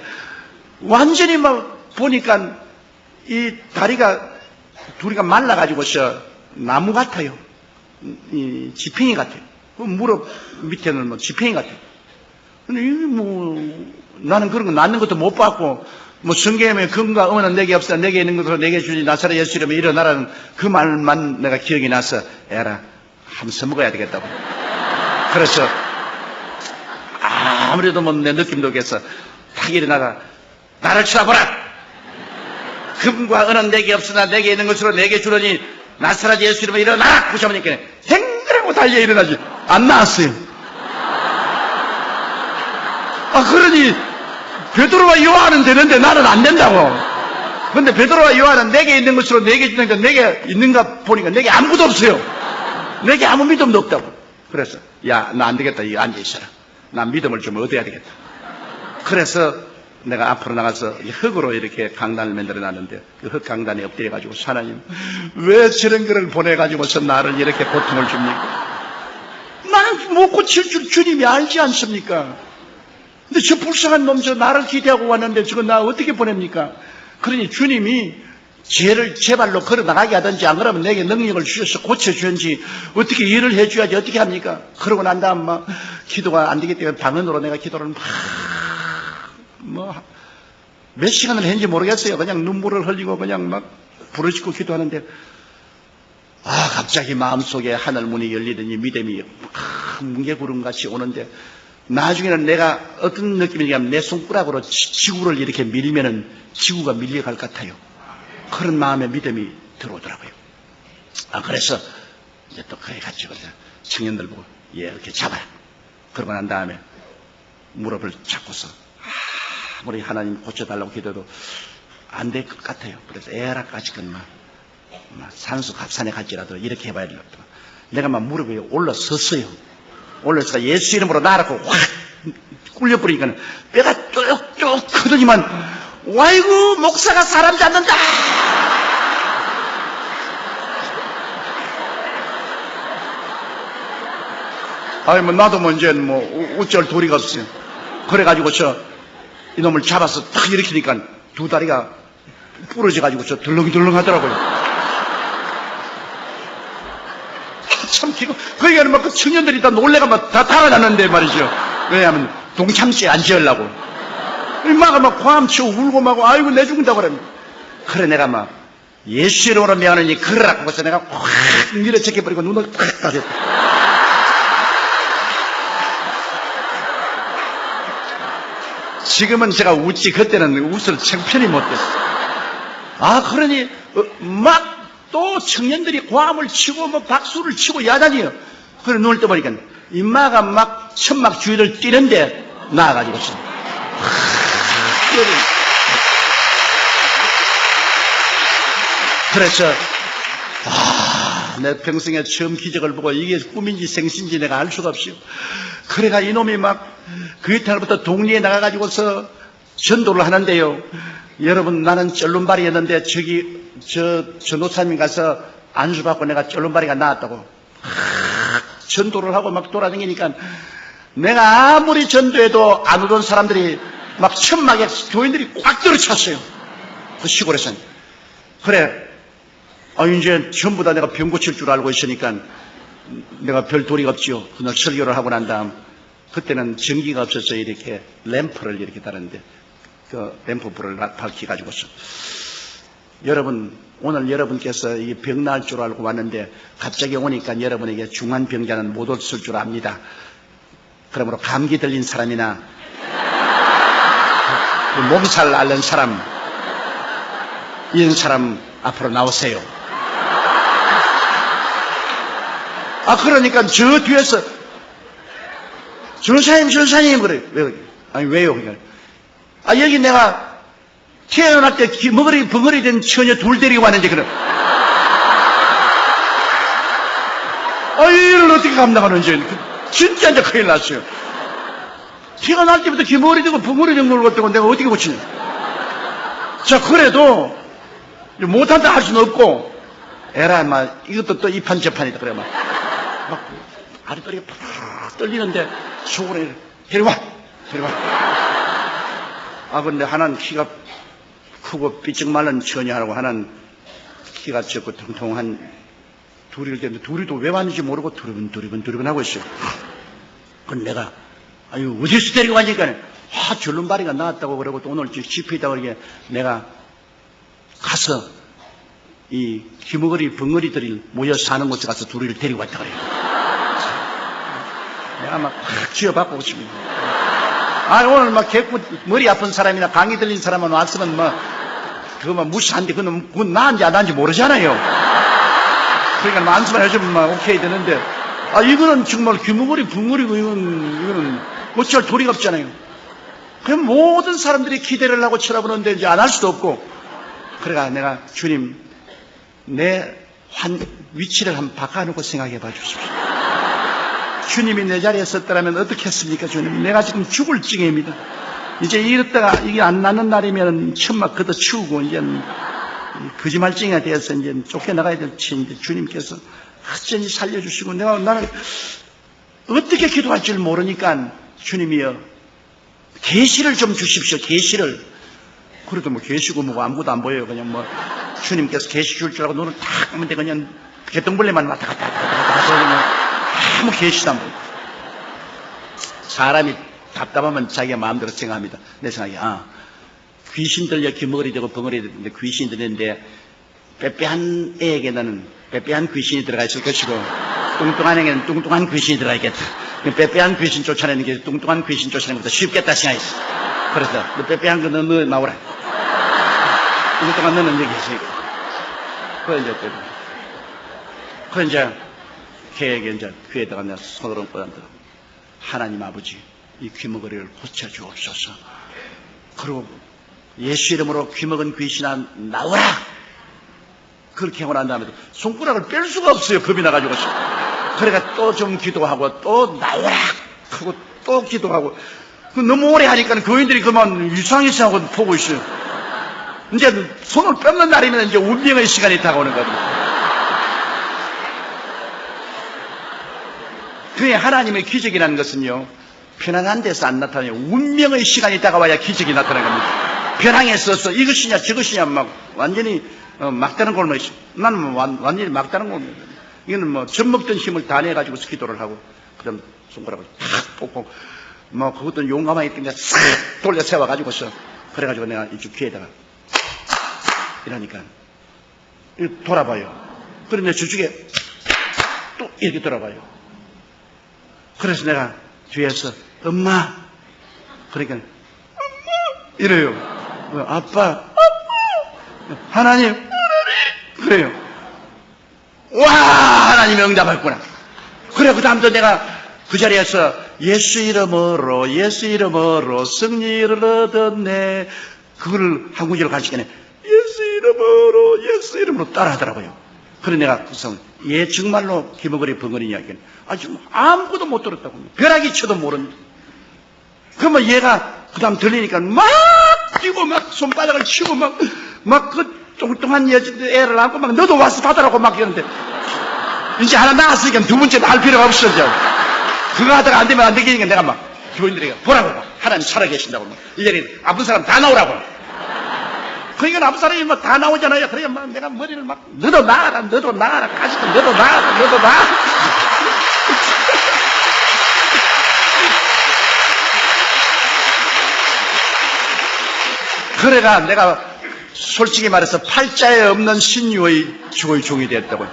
완전히 막 보니까 이 다리가 둘이가 말라가지고서 나무 같아요. 이 지팽이 같아요. 그 무릎 밑에는 뭐 지팽이 같아요. 근데 이게 뭐 나는 그런 거 낫는 것도 못 봤고, 뭐 성경에 근과 의는 내게 없어, 내게 있는 것으로 내게 주지 나사렛 예수 이름에 일어나라는 그 말만 내가 기억이 나서, 에라 한번 써먹어야 되겠다고. 그래서 아무래도 뭐 내 느낌도 없겠어. 탁 일어나가 나를 쳐다보라. 금과 은은 내게 없으나 내게 있는 것으로 내게 주려니 나사렛 예수 이름에 일어나라. 그 잡으니까 댕그라고 달려 일어나지. 안 나왔어요. 그러니 베드로와 요한은 되는데 나는 안 된다고. 그런데 베드로와 요한은 내게 있는 것으로 내게 주니까 내게 있는가 보니까 내게 아무것도 없어요. 내게 아무 믿음도 없다고. 그래서 야, 나 안 되겠다. 여기 앉아 있어라. 나 믿음을 좀 얻어야 되겠다. 그래서 내가 앞으로 나가서 흙으로 이렇게 강단을 만들어 놨는데, 그 흙 강단에 엎드려 가지고, 하나님 왜 저런 거를 보내 가지고서 나를 이렇게 고통을 줍니까? 나는 못 고칠 줄 주님이 알지 않습니까? 근데 저 불쌍한 놈, 저 나를 기대하고 왔는데 저거 나 어떻게 보냅니까? 그러니 주님이 죄를 제 발로 걸어 나가게 하든지, 안 그러면 내게 능력을 주셔서 고쳐주든지 어떻게 일을 해줘야지 어떻게 합니까? 그러고 난 다음 막 기도가 안 되기 때문에 방언으로 내가 기도를 몇 시간을 했는지 모르겠어요. 그냥 눈물을 흘리고 그냥 막 부르짖고 기도하는데, 갑자기 마음속에 하늘 문이 열리더니 믿음이 뭉게구름같이 오는데, 나중에는 내가 어떤 느낌이냐면 내 손가락으로 지구를 이렇게 밀면은 지구가 밀려갈 것 같아요. 그런 마음의 믿음이 들어오더라고요. 그래서 이제 또 거기 같이 청년들 보고 이렇게 잡아라. 그러고 난 다음에 무릎을 잡고서 아무리 하나님 고쳐달라고 기도해도 안 될 것 같아요. 그래서 에라까지건 막 산수 갑산에 갈지라도 이렇게 해봐야 되겠다. 내가 막 무릎 위에 올라섰어요. 올라서 예수 이름으로 나라고 확 꿀려버리니까 뼈가 쭉쭉 크더니만, 와이고 목사가 사람 잡는다. 뭐 나도 뭐 이제 뭐 어쩔 도리가 없어요. 그래가지고 이놈을 잡아서 탁 일으키니까 두 다리가 부러져가지고 덜렁덜렁 하더라고요. 참 기고, 거기에는 막 그 청년들이 다 놀래가 막 다 달아났는데 말이죠. 왜냐하면 동참지에 안 지으려고. 엄마가 막 고함 치고 울고 막, 아이고 내 죽는다고 그래. 그래 내가 막 예수 이름으로 미안하니 그러라고 해서 내가 확 밀어제껴버리고 눈을 탁 따졌다. 지금은 제가 웃지, 그때는 웃을 창편히 못했어. 그러니 막 또 청년들이 고함을 치고 뭐 박수를 치고 야단이요. 그래 눈을 떠보니까 임마가 막 천막 주위를 뛰는데 나와가지고 그래서 내 평생에 처음 기적을 보고 이게 꿈인지 생신지 내가 알 수가 없어요. 그래가 이놈이 막 그 이탈부터 동리에 나가가지고서 전도를 하는데요. 여러분, 나는 쩔름발이였는데 저 노사님 가서 안수받고 내가 쩔름발이가 나왔다고 전도를 하고 막 돌아다니니까, 내가 아무리 전도해도 안 오던 사람들이 막 천막에 교인들이 꽉 들어찼어요. 그 시골에서는. 그래, 이제 전부 다 내가 병 고칠 줄 알고 있으니까 내가 별 도리가 없지요. 그날 설교를 하고 난 다음, 그때는 전기가 없어서 이렇게 램프를 이렇게 달았는데, 그 램프 불을 밝혀가지고서, 여러분, 오늘 여러분께서 이 병 나을 줄 알고 왔는데 갑자기 오니까 여러분에게 중한 병자는 못 없을 줄 압니다. 그러므로 감기 들린 사람이나 몸살 앓는 사람, 이런 사람 앞으로 나오세요. 그러니까 저 뒤에서 전사님 그래. 아니 왜요? 여기 내가 태어날 때 귀머거리 벙어리 된 처녀 둘 데리고 왔는데 그래. 이를 어떻게 감당하는지 진짜 이제 큰일 났어요. 태어날 때부터 귀머거리 되고 벙어리 된 걸 갖다가 내가 어떻게 고치냐. 자, 그래도 못한다 할 수는 없고 에라 막 이것도 또 이판 저판이다 그래 막 아랫도리가 팍 떨리는데 속으로 데려와. 근데 하나는 키가 크고 삐쩍 마른 처녀하고 하나는 키가 적고 통통한 둘이 되는데 둘이도 왜 왔는지 모르고 두리번 하고 있어요. 그럼 내가 어디서 데리고 왔니까 절름발이가 나왔다고 그러고 또 오늘 집회 있다고 그러게 내가 가서 이 귀머거리 벙어리들이 모여 사는 곳에 가서 둘이를 데리고 왔다 그래요. 내가 막 쥐어받고 오십니다. 오늘 막 개꾸 머리 아픈 사람이나 감기 들린 사람만 왔으면 그거만 무시한데 그건 나은지 안 나은지 모르잖아요. 그러니까 안수만 해주면 오케이 되는데 이거는 정말 귀머거리 벙어리고 이거는 어찌할 도리가 없잖아요. 그럼 모든 사람들이 기대를 하고 쳐다보는데 이제 안 할 수도 없고 그래가 내가 주님 내 위치를 한번 바꿔놓고 생각해 봐 주십시오. 주님이 내 자리에 섰더라면 어떻게 했습니까? 주님 내가 지금 죽을 징해입니다. 이제 이랬다가 이게 안 나는 날이면 천막 걷어치우고 이제 거짓말쟁이가 되어서 이제 쫓겨나가야 될 터인데 주님께서 어쩐지 살려주시고 나는 어떻게 기도할 줄 모르니까 주님이여 계시를 좀 주십시오. 계시를. 그래도 계시고 뭐고 아무것도 안 보여요. 그냥 주님께서 계시 줄 줄 알고 눈을 탁 감는데 그냥 개똥벌레만 왔다 갔다 하셔서 그냥 아무 계시도 안 보여. 사람이 답답하면 자기가 마음대로 생각합니다. 내 생각에 귀신 들려 귀머거리 되고 벙어리 되는데 귀신이 들리는데 빼빼한 애에게는 빼빼한 귀신이 들어가 있을 것이고 뚱뚱한 애에게는 뚱뚱한 귀신이 들어가 있겠다. 빼빼한 귀신 쫓아내는 게 뚱뚱한 귀신 쫓아내는 것보다 쉽겠다 생각했어. 그래서 빼빼한 거 너 나오라. 뚱뚱한 너는 여기 있으니까. 그래 이제 걔에게 이제 귀에다가 내가 손을 얹고 앉아. 하나님 아버지 이 귀머거리를 고쳐주옵소서. 그리고 예수 이름으로 귀먹은 귀신아 나오라. 그렇게 하고 난 다음에도 손가락을 뺄 수가 없어요. 겁이 나가지고. 그러니까 또 좀 기도하고 또 나오라 하고 또 기도하고 너무 오래 하니까 교인들이 그만 이상하고 보고 있어요. 이제 손을 뺏는 날이면 이제 운명의 시간이 다가오는 거거든요. 그게 하나님의 기적이라는 것은요 편안한 데서 안 나타나요. 운명의 시간이 다가와야 기적이 나타나는 겁니다. 편하게 써서 이것이냐 저것이냐 막 완전히 막다른 골목이 있어요. 나는 완전히 막다른 골목이에요. 이거는 젖먹던 힘을 다 내가지고 기도를 하고 그다음 손가락을 탁 뽑고 그것도 용감하게 그냥 싹 돌려 세워가지고서 그래가지고 내가 이쪽 귀에다가 이러니까 돌아봐요. 그런데 저쪽에 또 이렇게 돌아봐요. 그래서 내가 뒤에서 엄마 그러니까 엄마 이래요. 아빠 하나님 그래요. 와 하나님이 응답했구나. 그래 그 다음부터 내가 그 자리에서 예수 이름으로 승리를 얻었네. 그걸 한 구절 가르치기 전에 예수 이름으로 따라하더라고요. 그래 내가 그래서 얘 정말로 귀머거리 벙어리 이야기는 지금 아무것도 못 들었다고. 벼락이 쳐도 모르는. 그러면 얘가 그 다음 들리니까 막 뛰고 막 손바닥을 치고 막 그 뚱뚱한 애를 안고 막 너도 와서 받아라고 막 이러는데 이제 하나 나왔으니까 두 번째는 할 필요가 없어. 그거 하다가 안 되면 안 되겠으니까 내가 막 교인들에게 보라고 하나님 살아계신다고 이 자리에 아픈 사람 다 나오라고. 그러니까 아픈 사람이 다 나오잖아요. 그래야 막 내가 머리를 막 너도 나가라 가지고 너도 나가라. 그래가 내가 솔직히 말해서 팔자에 없는 신유의 주의 종이 되었다고요.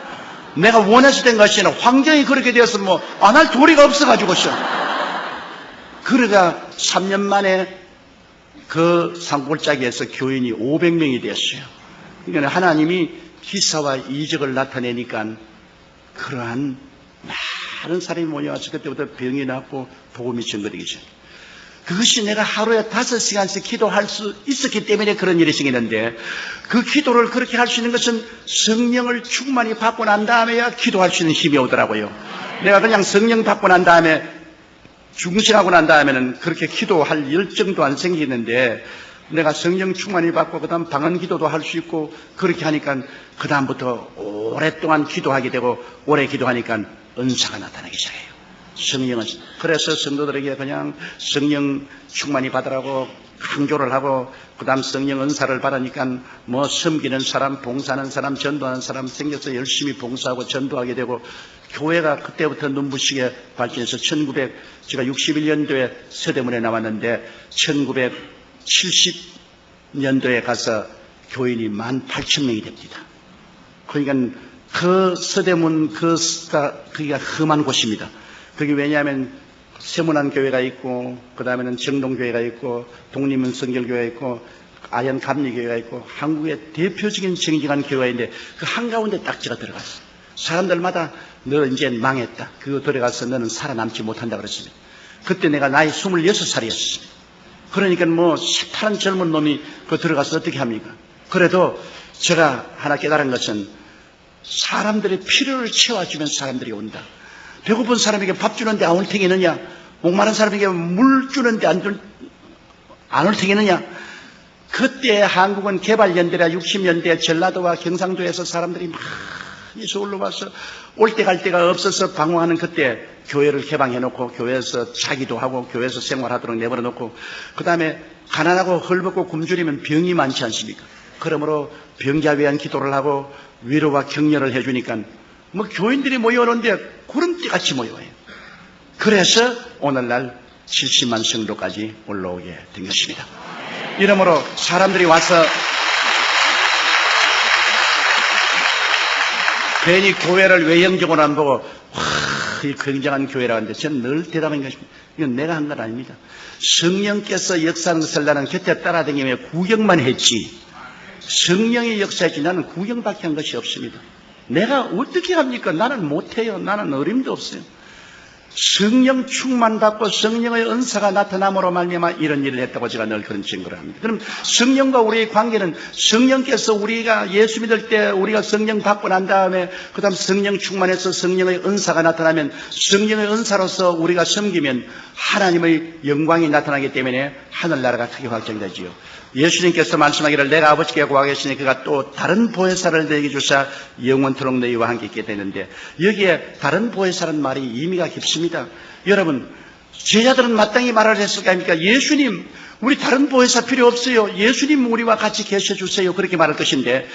내가 원해서 된 것이 아니라 환경이 그렇게 되어서 안 할 도리가 없어가지고서. 그러다 3년 만에 그 산골짜기에서 교인이 500명이 됐어요. 그러니까 하나님이 기사와 이적을 나타내니까 그러한 많은 사람이 모여와서 그때부터 병이 낫고 복음이 전거되기 시작해요. 그것이 내가 하루에 5시간씩 기도할 수 있었기 때문에 그런 일이 생기는데, 그 기도를 그렇게 할 수 있는 것은 성령을 충만히 받고 난 다음에야 기도할 수 있는 힘이 오더라고요. 내가 그냥 성령 받고 난 다음에 중신하고 난 다음에는 그렇게 기도할 열정도 안 생기는데, 내가 성령 충만히 받고 그 다음 방언 기도도 할 수 있고 그렇게 하니까 그 다음부터 오랫동안 기도하게 되고 오래 기도하니까 은사가 나타나기 시작해요. 성령은. 그래서 성도들에게 그냥 성령 충만히 받으라고 강조를 하고, 그 다음 성령 은사를 받으니까 뭐 섬기는 사람, 봉사하는 사람, 전도하는 사람 생겨서 열심히 봉사하고 전도하게 되고, 교회가 그때부터 눈부시게 발전해서 제가 61년도에 서대문에 나왔는데 1970년도에 가서 교인이 18,000명이 됩니다. 그러니까 그 서대문 거기가 험한 곳입니다. 그게 왜냐하면 세문안교회가 있고, 그 다음에는 정동교회가 있고, 독립문성결교회가 있고, 아현감리교회가 있고, 한국의 대표적인 정직한 교회인데 그 한가운데 딱 제가 들어갔어요. 사람들마다 너 이제 망했다, 그거 들어가서 너는 살아남지 못한다 그랬습니다. 그때 내가 나이 26살이었습니다. 그러니까 뭐 새파란 젊은 놈이 그 들어가서 어떻게 합니까? 그래도 제가 하나 깨달은 것은 사람들의 필요를 채워주면 사람들이 온다. 배고픈 사람에게 밥 주는데 안 올 테겠느냐? 목마른 사람에게 물 주는데 안 올 테겠느냐? 그때 한국은 개발연대라 60년대 전라도와 경상도에서 사람들이 많이 서울로 와서 올 때 갈 데가 없어서 방황하는 그때 교회를 개방해놓고 교회에서 자기도 하고 교회에서 생활하도록 내버려놓고, 그 다음에 가난하고 헐벗고 굶주리면 병이 많지 않습니까? 그러므로 병자 위한 기도를 하고 위로와 격려를 해주니까 뭐 교인들이 모여오는데 구름띠같이 모여와요. 그래서 오늘날 70만 성도까지 올라오게 된 것입니다. 이러므로 사람들이 와서 괜히 교회를 외형적으로 안 보고 이 굉장한 교회라고 하는데 저는 늘 대답한 것입니다. 이건 내가 한 건 아닙니다. 성령께서 역사하는 것을 나는 곁에 따라다니며 구경만 했지, 성령의 역사했지 나는 구경밖에 한 것이 없습니다. 내가 어떻게 합니까? 나는 못해요. 나는 어림도 없어요. 성령 충만 받고 성령의 은사가 나타남으로 말미암아 이런 일을 했다고 제가 늘 그런 증거를 합니다. 그럼 성령과 우리의 관계는, 성령께서 우리가 예수 믿을 때 우리가 성령 받고 난 다음에 그 다음 성령 충만해서 성령의 은사가 나타나면, 성령의 은사로서 우리가 섬기면 하나님의 영광이 나타나기 때문에 하늘나라가 크게 확장되지요. 예수님께서 말씀하기를 내가 아버지께 구하겠으니 그가 또 다른 보혜사를 너에게 주사 영원토록 너희와 함께 있게 되는데, 여기에 다른 보혜사라는 말이 의미가 깊습니다. 여러분, 제자들은 마땅히 말을 했을 거 아닙니까? 예수님, 우리 다른 보혜사 필요 없어요. 예수님 우리와 같이 계셔주세요. 그렇게 말할 것인데,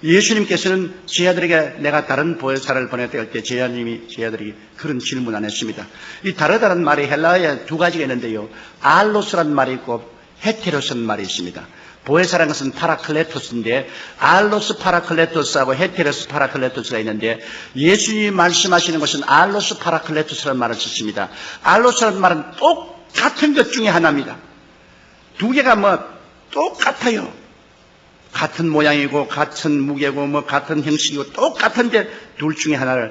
예수님께서는 제자들에게 내가 다른 보혜사를 보냈다 할 때 제자들이 그런 질문 안 했습니다. 이 다르다는 말이 헬라어에 두 가지가 있는데요, 알로스라는 말이 있고 헤테로스라는 말이 있습니다. 보혜사라는 것은 파라클레토스인데, 알로스 파라클레토스하고 헤테로스 파라클레토스가 있는데, 예수님이 말씀하시는 것은 알로스 파라클레토스라는 말을 썼습니다. 알로스라는 말은 똑같은 것 중에 하나입니다. 두 개가 뭐 똑같아요. 같은 모양이고 같은 무게고 뭐 같은 형식이고 똑같은데 둘 중에 하나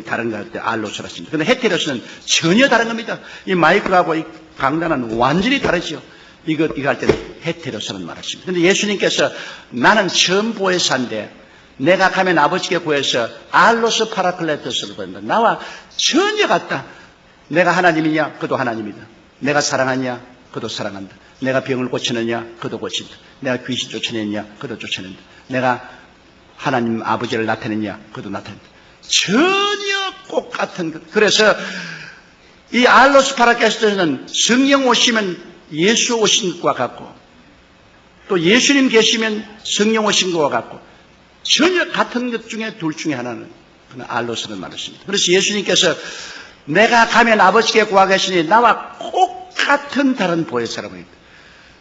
다른 거 할 때 알로스라 했습니다. 그런데 헤테로스는 전혀 다른 겁니다. 이 마이크하고 이 강단은 완전히 다르죠. 이거 할 때는 헤테로스라는 말을 했습니다. 그런데 예수님께서 나는 처음 보혜사인데 내가 가면 아버지께 구해서 알로스 파라클레토스를 보낸다. 나와 전혀 같다. 내가 하나님이냐? 그도 하나님이다. 내가 사랑하냐? 그도 사랑한다. 내가 병을 고치느냐? 그도 고친다. 내가 귀신 쫓아내느냐? 그도 쫓아낸다. 내가 하나님 아버지를 나타내느냐? 그도 나타낸다. 전혀 똑같은 것. 그래서 이 알로스 파라클레토스는 성령 오시면 예수 오신 것과 같고, 또 예수님 계시면 성령 오신 것과 같고, 전혀 같은 것 중에 둘 중에 하나는 그는 알로스는 말했습니다. 그래서 예수님께서 내가 가면 아버지께 구하겠으니 나와 똑같은 다른 보혜사라고 했다.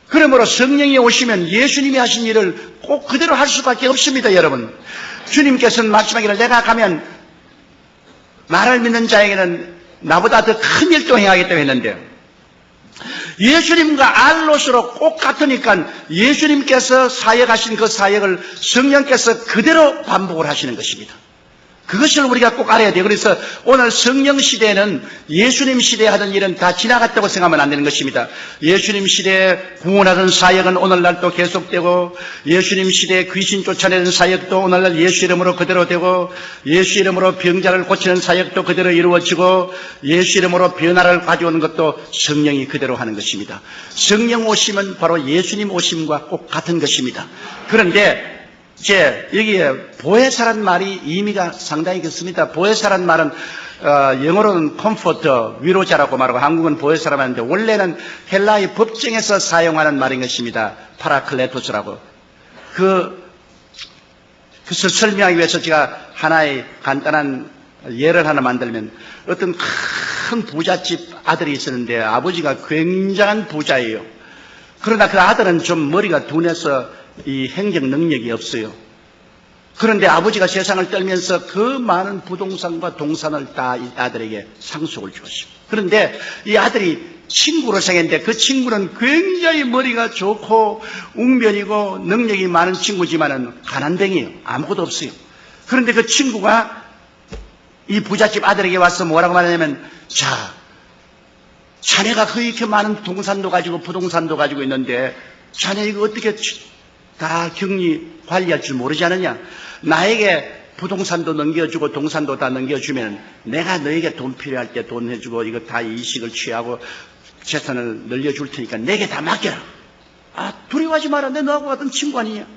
그러므로 성령이 오시면 예수님이 하신 일을 꼭 그대로 할 수밖에 없습니다. 여러분, 주님께서는 말씀하기를 내가 가면 나를 믿는 자에게는 나보다 더 큰 일도 행하겠다고 했는데, 예수님과 알로스로 꼭 같으니까 예수님께서 사역하신 그 사역을 성령께서 그대로 반복을 하시는 것입니다. 그것을 우리가 꼭 알아야 돼요. 그래서 오늘 성령 시대에는 예수님 시대에 하던 일은 다 지나갔다고 생각하면 안 되는 것입니다. 예수님 시대에 구원하던 사역은 오늘날도 계속되고, 예수님 시대에 귀신 쫓아내는 사역도 오늘날 예수 이름으로 그대로 되고, 예수 이름으로 병자를 고치는 사역도 그대로 이루어지고, 예수 이름으로 변화를 가져오는 것도 성령이 그대로 하는 것입니다. 성령 오심은 바로 예수님 오심과 꼭 같은 것입니다. 그런데 이제 여기에 보혜사란 말이 의미가 상당히 깊습니다. 보혜사란 말은 영어로는 컴포터, 위로자라고 말하고 한국은 보혜사라고 하는데 원래는 헬라의 법정에서 사용하는 말인 것입니다. 파라클레토스라고. 그것을 설명하기 위해서 제가 하나의 간단한 예를 하나 만들면, 어떤 큰 부잣집 아들이 있었는데 아버지가 굉장한 부자예요. 그러나 그 아들은 좀 머리가 둔해서 이 행정 능력이 없어요. 그런데 아버지가 세상을 떨면서 그 많은 부동산과 동산을 다 이 아들에게 상속을 주었습니다. 그런데 이 아들이 친구를 생겼는데 그 친구는 굉장히 머리가 좋고 웅변이고 능력이 많은 친구지만은 가난뱅이에요. 아무것도 없어요. 그런데 그 친구가 이 부잣집 아들에게 와서 뭐라고 말하냐면, 자, 자네가 그렇게 많은 동산도 가지고 부동산도 가지고 있는데 자네 이거 어떻게 다 격리 관리할 줄 모르지 않느냐? 나에게 부동산도 넘겨주고 동산도 다 넘겨주면 내가 너에게 돈 필요할 때 돈 해주고 이거 다 이식을 취하고 재산을 늘려줄 테니까 내게 다 맡겨라. 두려워하지 마라. 내 너하고 같은 친구 아니냐?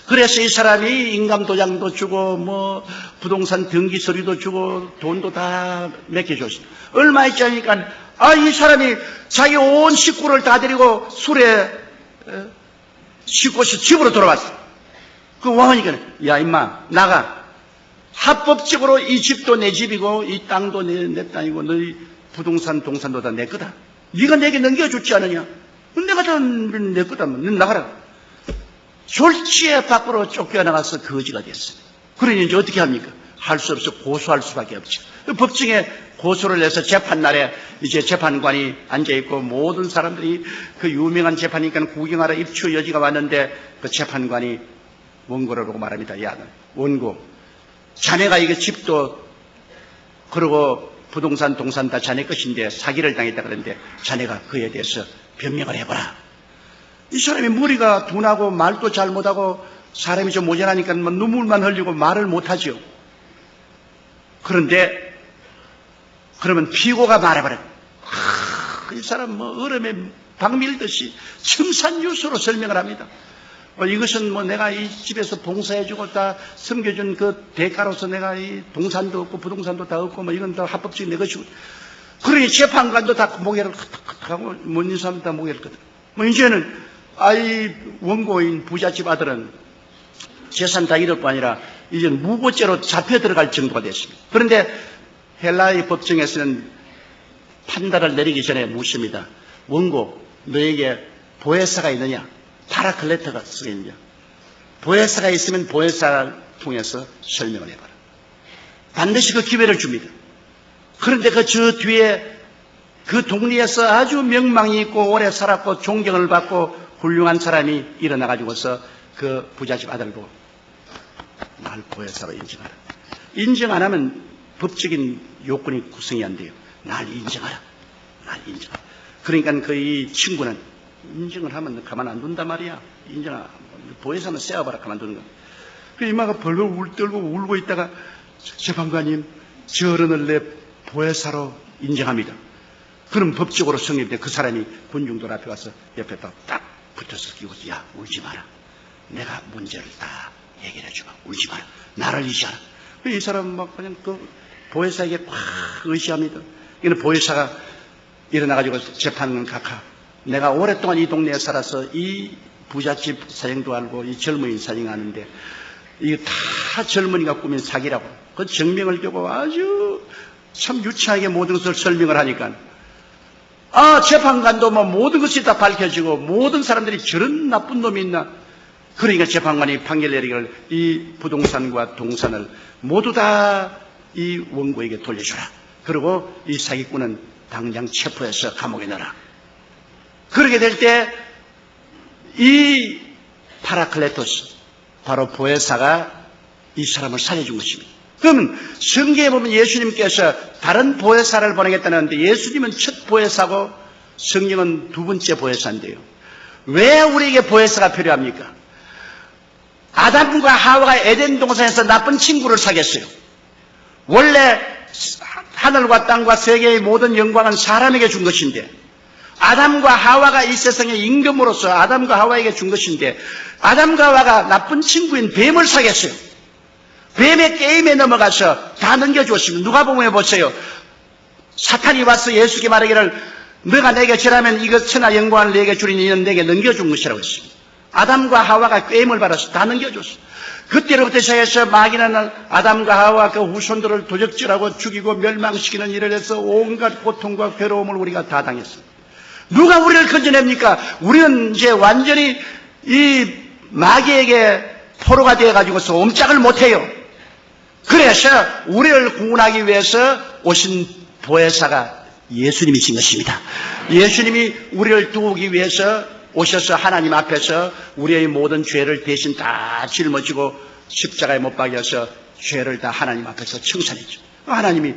그래서 이 사람이 인감도장도 주고 뭐 부동산 등기 서류도 주고 돈도 다 맡겨줬습니다. 얼마 있지 않으니까 이 사람이 자기 온 식구를 다 데리고 술에 싣고서 집으로 돌아왔어. 그 왕하니까, 야 임마 나가. 합법적으로 이 집도 내 집이고 이 땅도 내 땅이고 너희 부동산 동산도 다 내 거다. 네가 내게 넘겨줬지 않느냐? 내가 다 내 거다. 넌 나가라. 졸지에 밖으로 쫓겨나가서 거지가 됐어요. 그러니 이제 어떻게 합니까? 할 수 없어 고소할 수밖에 없죠. 법정에 고소를 해서 재판날에 이제 재판관이 앉아있고 모든 사람들이 그 유명한 재판이니까 구경하러 입추 여지가 왔는데 그 재판관이 원고를 보고 말합니다. 야, 원고, 자네가 이게 집도 그러고 부동산 동산 다 자네 것인데 사기를 당했다 그러는데 자네가 그에 대해서 변명을 해보라. 이 사람이 머리가 둔하고 말도 잘 못하고 사람이 좀 모자라니까 뭐 눈물만 흘리고 말을 못하죠. 그런데 그러면 피고가 말해버려. 이 사람 뭐 얼음에 박 밀듯이 청산유수로 설명을 합니다. 이것은 뭐 내가 이 집에서 봉사해주고 다 섬겨준 그 대가로서 내가 이 동산도 없고 부동산도 다 없고 뭐 이건 다 합법적인 내 것이고. 그러니 재판관도 다 모개를 하고 못 있는 사람도 다 모개를 거든. 뭐 이제는 이 원고인 부잣집 아들은 재산 다 잃을 뿐 아니라 이제 무고죄로 잡혀 들어갈 정도가 됐습니다. 그런데 헬라의 법정에서는 판단을 내리기 전에 묻습니다. 원고, 너에게 보혜사가 있느냐? 파라클레토가 쓰겠느냐? 보혜사가 있으면 보혜사를 통해서 설명을 해봐라. 반드시 그 기회를 줍니다. 그런데 저 뒤에 그 동리에서 아주 명망이 있고 오래 살았고 존경을 받고 훌륭한 사람이 일어나가지고서 그 부잣집 아들 보고 날 보혜사로 인정하라. 인정 안 하면 법적인 요건이 구성이 안 돼요. 날 인정하라. 날 인정하라. 그러니까 이 친구는 인정을 하면 가만 안 둔단 말이야. 인정하라. 보혜사는 세워봐라. 가만 두는 거. 그 이마가 벌벌 떨고 울고 있다가 재판관님, 저 어른을 내 보혜사로 인정합니다. 그럼 법적으로 성립돼. 그 사람이 군중들 앞에 와서 옆에 딱 붙어서 끼고, 야, 울지 마라. 내가 문제를 다 얘기를 해주마. 울지 마라. 나를 의지하라. 이 사람 막 그냥 그 보혜사에게 꽉 의지합니다. 이는 보혜사가 일어나가지고 재판은 각하. 내가 오랫동안 이 동네에 살아서 이 부잣집 사정도 알고 이 젊은이 사정하는데 이게 다 젊은이가 꾸민 사기라고. 그 증명을 두고 아주 참 유치하게 모든 것을 설명을 하니까 재판관도 뭐 모든 것이 다 밝혀지고 모든 사람들이 저런 나쁜 놈이 있나. 그러니까 재판관이 판결 내리기를 이 부동산과 동산을 모두 다 이 원고에게 돌려주라. 그리고 이 사기꾼은 당장 체포해서 감옥에 넣어라. 그렇게 될 때 이 파라클레토스, 바로 보혜사가 이 사람을 살려준 것입니다. 그러면 성경에 보면 예수님께서 다른 보혜사를 보내겠다는데 예수님은 첫 보혜사고 성령은 두 번째 보혜사인데요. 왜 우리에게 보혜사가 필요합니까? 아담과 하와가 에덴 동산에서 나쁜 친구를 사귀었어요. 원래 하늘과 땅과 세계의 모든 영광은 사람에게 준 것인데 아담과 하와가 이 세상의 임금으로서 아담과 하와에게 준 것인데 아담과 하와가 나쁜 친구인 뱀을 사귀었어요. 뱀의 게임에 넘어가서 다 넘겨주었습니다. 누가복음에 보세요. 사탄이 와서 예수께 말하기를 너가 내게 절하면 이것 천하 영광을 내게 주리니 이는 내게 넘겨준 것이라고 했습니다. 아담과 하와가 게임을 받아서 다 넘겨줬어요. 그때로부터 시작해서 마귀는 아담과 하와 그 후손들을 도적질하고 죽이고 멸망시키는 일을 해서 온갖 고통과 괴로움을 우리가 다 당했습니다. 누가 우리를 건져냅니까? 우리는 이제 완전히 이 마귀에게 포로가 되어가지고서 옴짝을 못해요. 그래서 우리를 구원하기 위해서 오신 보혜사가 예수님이신 것입니다. 예수님이 우리를 도우기 위해서 오셔서 하나님 앞에서 우리의 모든 죄를 대신 다 짊어지고 십자가에 못 박여서 죄를 다 하나님 앞에서 청산했죠. 하나님이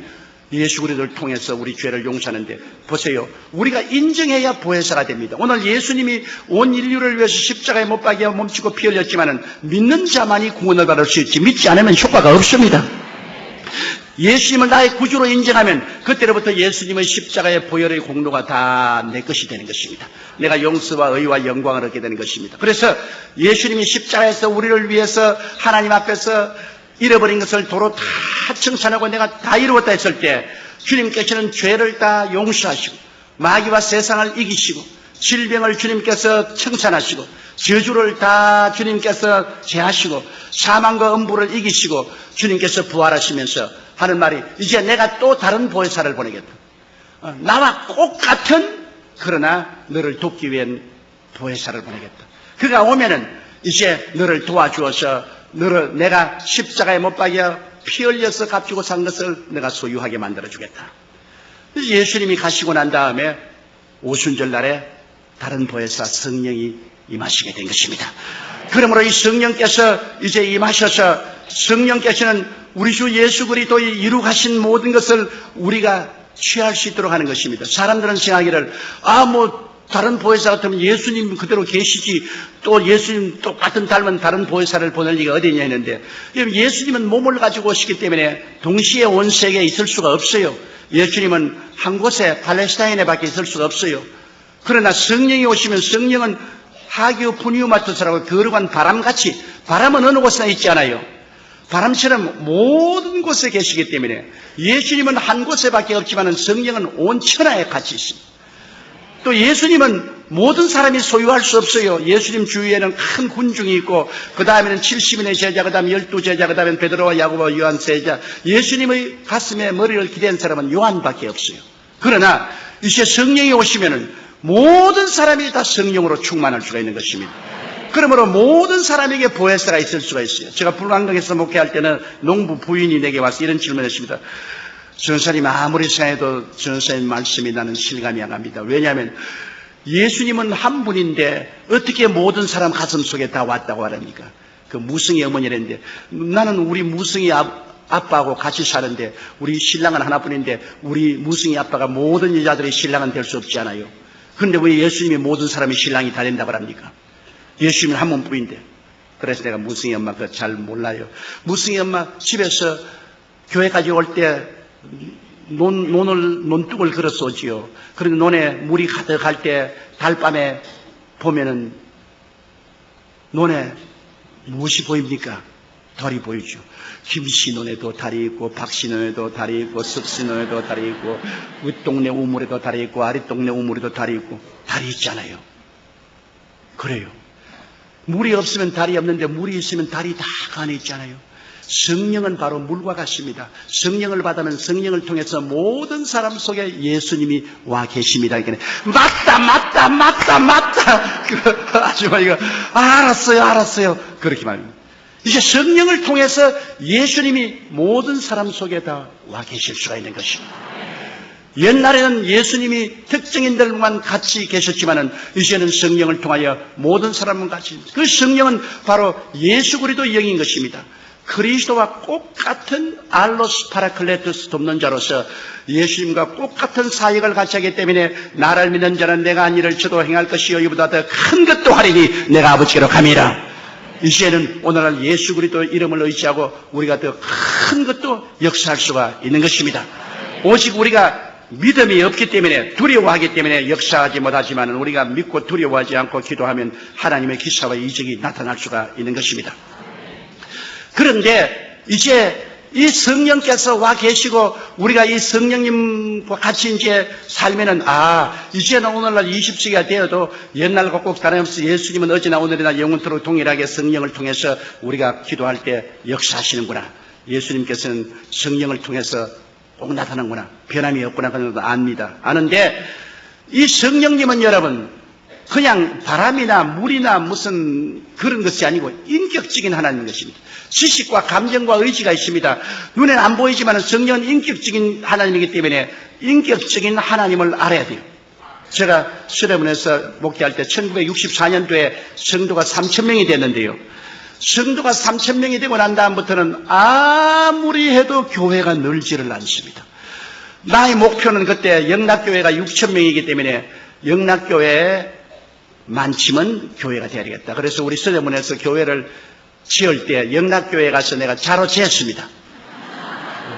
예수 그리스도를 통해서 우리 죄를 용서하는데 보세요. 우리가 인정해야 보혜사가 됩니다. 오늘 예수님이 온 인류를 위해서 십자가에 못 박여 몸치고 피 흘렸지만은 믿는 자만이 구원을 받을 수 있지 믿지 않으면 효과가 없습니다. 예수님을 나의 구주로 인정하면 그때로부터 예수님의 십자가의 보혈의 공로가 다 내 것이 되는 것입니다. 내가 용서와 의와 영광을 얻게 되는 것입니다. 그래서 예수님이 십자가에서 우리를 위해서 하나님 앞에서 잃어버린 것을 도로 다 청산하고 내가 다 이루었다 했을 때 주님께서는 죄를 다 용서하시고 마귀와 세상을 이기시고 질병을 주님께서 청산하시고 저주를 다 주님께서 제하시고 사망과 음부를 이기시고 주님께서 부활하시면서 하는 말이 이제 내가 또 다른 보혜사를 보내겠다. 나와 똑같은 그러나 너를 돕기 위한 보혜사를 보내겠다. 그가 오면은 이제 너를 도와주어서 너를 내가 십자가에 못 박여 피 흘려서 값주고 산 것을 내가 소유하게 만들어주겠다. 예수님이 가시고 난 다음에 오순절 날에 다른 보혜사 성령이 임하시게 된 것입니다. 그러므로 이 성령께서 이제 임하셔서 성령께서는 우리 주 예수 그리스도의 이룩하신 모든 것을 우리가 취할 수 있도록 하는 것입니다. 사람들은 생각하기를 다른 보혜사 같으면 예수님 그대로 계시지 또 예수님 똑같은 닮은 다른 보혜사를 보낼 리가 어디냐 했는데 예수님은 몸을 가지고 오시기 때문에 동시에 온 세계에 있을 수가 없어요. 예수님은 한 곳에 팔레스타인에 밖에 있을 수가 없어요. 그러나 성령이 오시면 성령은 하기오 푸니우마토스라고 거룩한 바람같이 바람은 어느 곳에나 있지 않아요. 바람처럼 모든 곳에 계시기 때문에 예수님은 한 곳에밖에 없지만 성령은 온 천하에 같이 있습니다. 또 예수님은 모든 사람이 소유할 수 없어요. 예수님 주위에는 큰 군중이 있고 그 다음에는 70인의 제자, 그 다음에 12제자, 그 다음에 베드로와 야고보와 요한 세자. 예수님의 가슴에 머리를 기댄 사람은 요한밖에 없어요. 그러나 이제 성령이 오시면은 모든 사람이 다 성령으로 충만할 수가 있는 것입니다. 그러므로 모든 사람에게 보혜사가 있을 수가 있어요. 제가 불안강에서 목회할 때는 농부 부인이 내게 와서 이런 질문을 했습니다. 전사님 아무리 생각해도 전사님 말씀이 나는 실감이 안 갑니다. 왜냐하면 예수님은 한 분인데 어떻게 모든 사람 가슴 속에 다 왔다고 하랍니까? 그 무성이 어머니랬는데 나는 우리 무성이 아빠하고 같이 사는데 우리 신랑은 하나뿐인데 우리 무성이 아빠가 모든 여자들의 신랑은 될 수 없지 않아요. 그런데 왜 예수님이 모든 사람의 신랑이 다 된다고 합니까? 예수님은 한 분뿐인데. 그래서 내가 무성이 엄마 그거 잘 몰라요. 무성이 엄마 집에서 교회까지 올 때 논둑을 걸어서 오지요. 그리고 논에 물이 가득할 때 달밤에 보면은 논에 무엇이 보입니까? 달이 보이죠. 김씨 논에도 달이 있고 박씨 논에도 달이 있고 석씨 논에도 달이 있고 윗동네 우물에도 달이 있고 아랫동네 우물에도 달이 있고 달이 있잖아요. 그래요. 물이 없으면 달이 없는데 물이 있으면 달이 다 안에 있잖아요. 성령은 바로 물과 같습니다. 성령을 받으면 성령을 통해서 모든 사람 속에 예수님이 와 계십니다. 맞다. 그 아줌마가 알았어요. 그렇게 말합니다. 이제 성령을 통해서 예수님이 모든 사람 속에 다 와 계실 수가 있는 것입니다. 옛날에는 예수님이 특정인들만 같이 계셨지만은 이제는 성령을 통하여 모든 사람은 같이 그 성령은 바로 예수 그리스도의 영인 것입니다. 그리스도와 똑같은 알로스 파라클레토스 돕는 자로서 예수님과 똑같은 사역을 같이 하기 때문에 나를 믿는 자는 내가 한 일을 저도 행할 것이요 이보다 더 큰 것도 하리니 내가 아버지께로 감이라. 이제는 오늘날 예수 그리스도 이름을 의지하고 우리가 더 큰 것도 역사할 수가 있는 것입니다. 오직 우리가 믿음이 없기 때문에 두려워하기 때문에 역사하지 못하지만 우리가 믿고 두려워하지 않고 기도하면 하나님의 기사와 이적이 나타날 수가 있는 것입니다. 그런데 이제 이 성령께서 와 계시고 우리가 이 성령님과 같이 이제 살면은 이제는 오늘날 20세기가 되어도 옛날과 꼭 다름없이 예수님은 어제나 오늘이나 영원토록 동일하게 성령을 통해서 우리가 기도할 때 역사하시는구나. 예수님께서는 성령을 통해서 꼭 나타나는구나. 변함이 없구나. 그런 것도 압니다. 아는데 이 성령님은 여러분 그냥 바람이나 물이나 무슨 그런 것이 아니고 인격적인 하나님인 것입니다. 지식과 감정과 의지가 있습니다. 눈에는 안 보이지만 성령은 인격적인 하나님이기 때문에 인격적인 하나님을 알아야 돼요. 제가 수레문에서 목회할 때 1964년도에 성도가 3,000명이 됐는데요. 성도가 3,000명이 되고 난 다음부터는 아무리 해도 교회가 늘지를 않습니다. 나의 목표는 그때 영락교회가 6,000명이기 때문에 영락교회에 많지만 교회가 돼야 되겠다. 그래서 우리 서대문에서 교회를 지을 때 영락교회에 가서 내가 자로 재었습니다.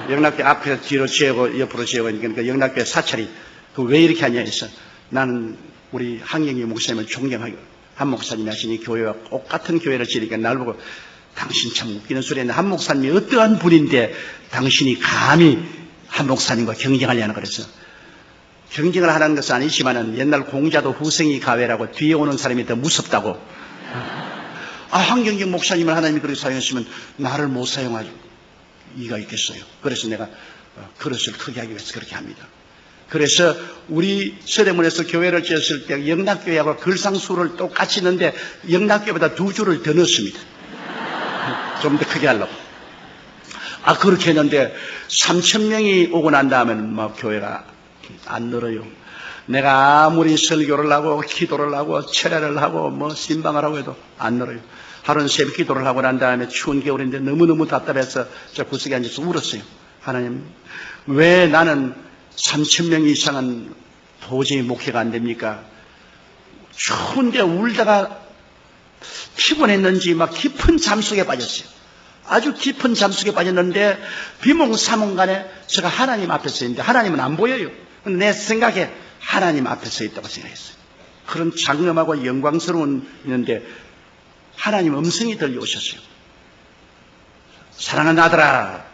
영락교회 앞에서 뒤로 재고 옆으로 재고 그러니까 영락교회 사찰이 왜 이렇게 하냐 해서 나는 우리 항영희 목사님을 존경하고 한 목사님이 하시니 교회와 똑같은 교회를 지으니까 날 보고 당신 참 웃기는 소리 했는데 한 목사님이 어떠한 분인데 당신이 감히 한 목사님과 경쟁하려는 그래서 경쟁을 하는 것은 아니지만은 옛날 공자도 후생이 가외라고 뒤에 오는 사람이 더 무섭다고. 황경경 목사님을 하나님이 그렇게 사용했으면 나를 못 사용할 이가 있겠어요. 그래서 내가 그릇을 크게 하기 위해서 그렇게 합니다. 그래서 우리 서대문에서 교회를 지었을 때 영락교회하고 글상수를 똑같이 넣는데 영락교회보다 2줄을 더 넣었습니다. 좀 더 크게 하려고. 그렇게 했는데 3,000명이 오고 난 다음에는 막 교회가 안 늘어요. 내가 아무리 설교를 하고 기도를 하고 철야를 하고 신방을 하고 해도 안 늘어요. 하루는 새벽 기도를 하고 난 다음에 추운 겨울인데 너무너무 답답해서 저 구석에 앉아서 울었어요. 하나님, 왜 나는 3,000명 이상은 도저히 목회가 안 됩니까? 추운데 울다가 피곤했는지 막 깊은 잠속에 빠졌어요. 아주 깊은 잠속에 빠졌는데 비몽사몽간에 제가 하나님 앞에 서 있는데 하나님은 안 보여요. 내 생각에 하나님 앞에 서 있다고 생각했어요. 그런 장엄하고 영광스러운 있는데 하나님 음성이 들려오셨어요. 사랑하는 아들아,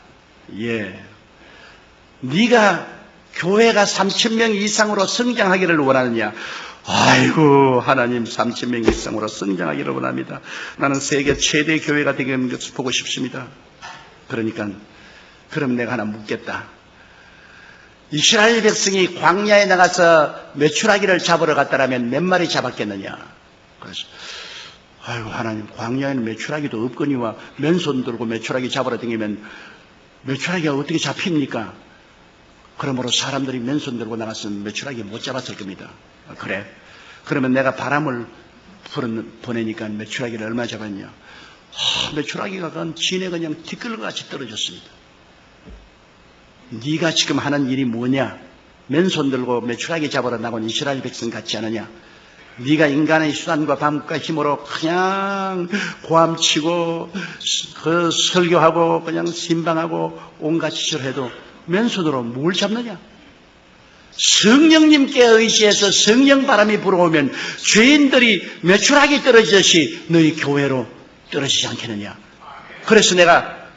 네가 교회가 3,000명 이상으로 성장하기를 원하느냐? 아이고, 하나님 3,000명 이상으로 성장하기를 원합니다. 나는 세계 최대 교회가 되는 것을 보고 싶습니다. 그러니까 그럼 내가 하나 묻겠다. 이스라엘 백성이 광야에 나가서 메추라기를 잡으러 갔다라면 몇 마리 잡았겠느냐? 그래서 아이고, 하나님, 광야에는 메추라기도 없거니와 맨손 들고 메추라기 잡으러 다니면 메추라기가 어떻게 잡힙니까? 그러므로 사람들이 맨손 들고 나갔으면 메추라기 못 잡았을 겁니다. 그래. 그러면 내가 바람을 보내니까 메추라기를 얼마 잡았냐? 메추라기가 그건 진에 그냥 티끌같이 떨어졌습니다. 네가 지금 하는 일이 뭐냐? 맨손 들고 메추라기 잡으러 나온 이스라엘 백성 같지 않느냐? 네가 인간의 수단과 방법과 힘으로 그냥 고함치고 설교하고 그냥 신방하고 온갖 짓을 해도 맨손으로 뭘 잡느냐? 성령님께 의지해서 성령 바람이 불어오면 죄인들이 메추라기 떨어지듯이 너희 교회로 떨어지지 않겠느냐? 그래서 내가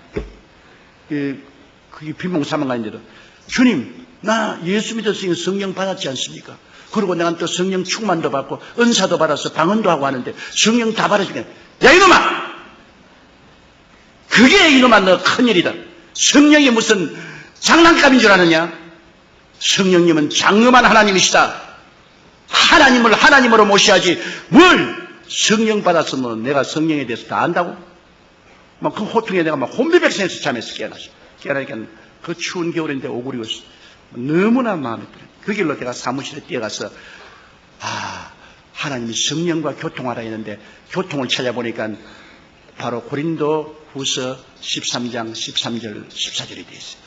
그게 비몽사몽간인데도 주님, 나 예수 믿었으니 성령 받았지 않습니까? 그리고 내가 또 성령 충만도 받고 은사도 받아서 방언도 하고 하는데 성령 다 받아주겠네. 야 이놈아! 그게 이놈아 너 큰일이다. 성령이 무슨 장난감인 줄 아느냐? 성령님은 장엄한 하나님이시다. 하나님을 하나님으로 모셔야지 뭘 성령 받았으면 내가 성령에 대해서 다 안다고? 막 그 호통에 내가 막 혼비백산에서 잠에서 깨어났어. 깨어나니까 그 추운 겨울인데 오그리고 너무나 마음에 들어요. 그 길로 내가 사무실에 뛰어가서 하나님이 성령과 교통하라 했는데 교통을 찾아보니까 바로 고린도 후서 13장 13절 14절이 되어 있어요.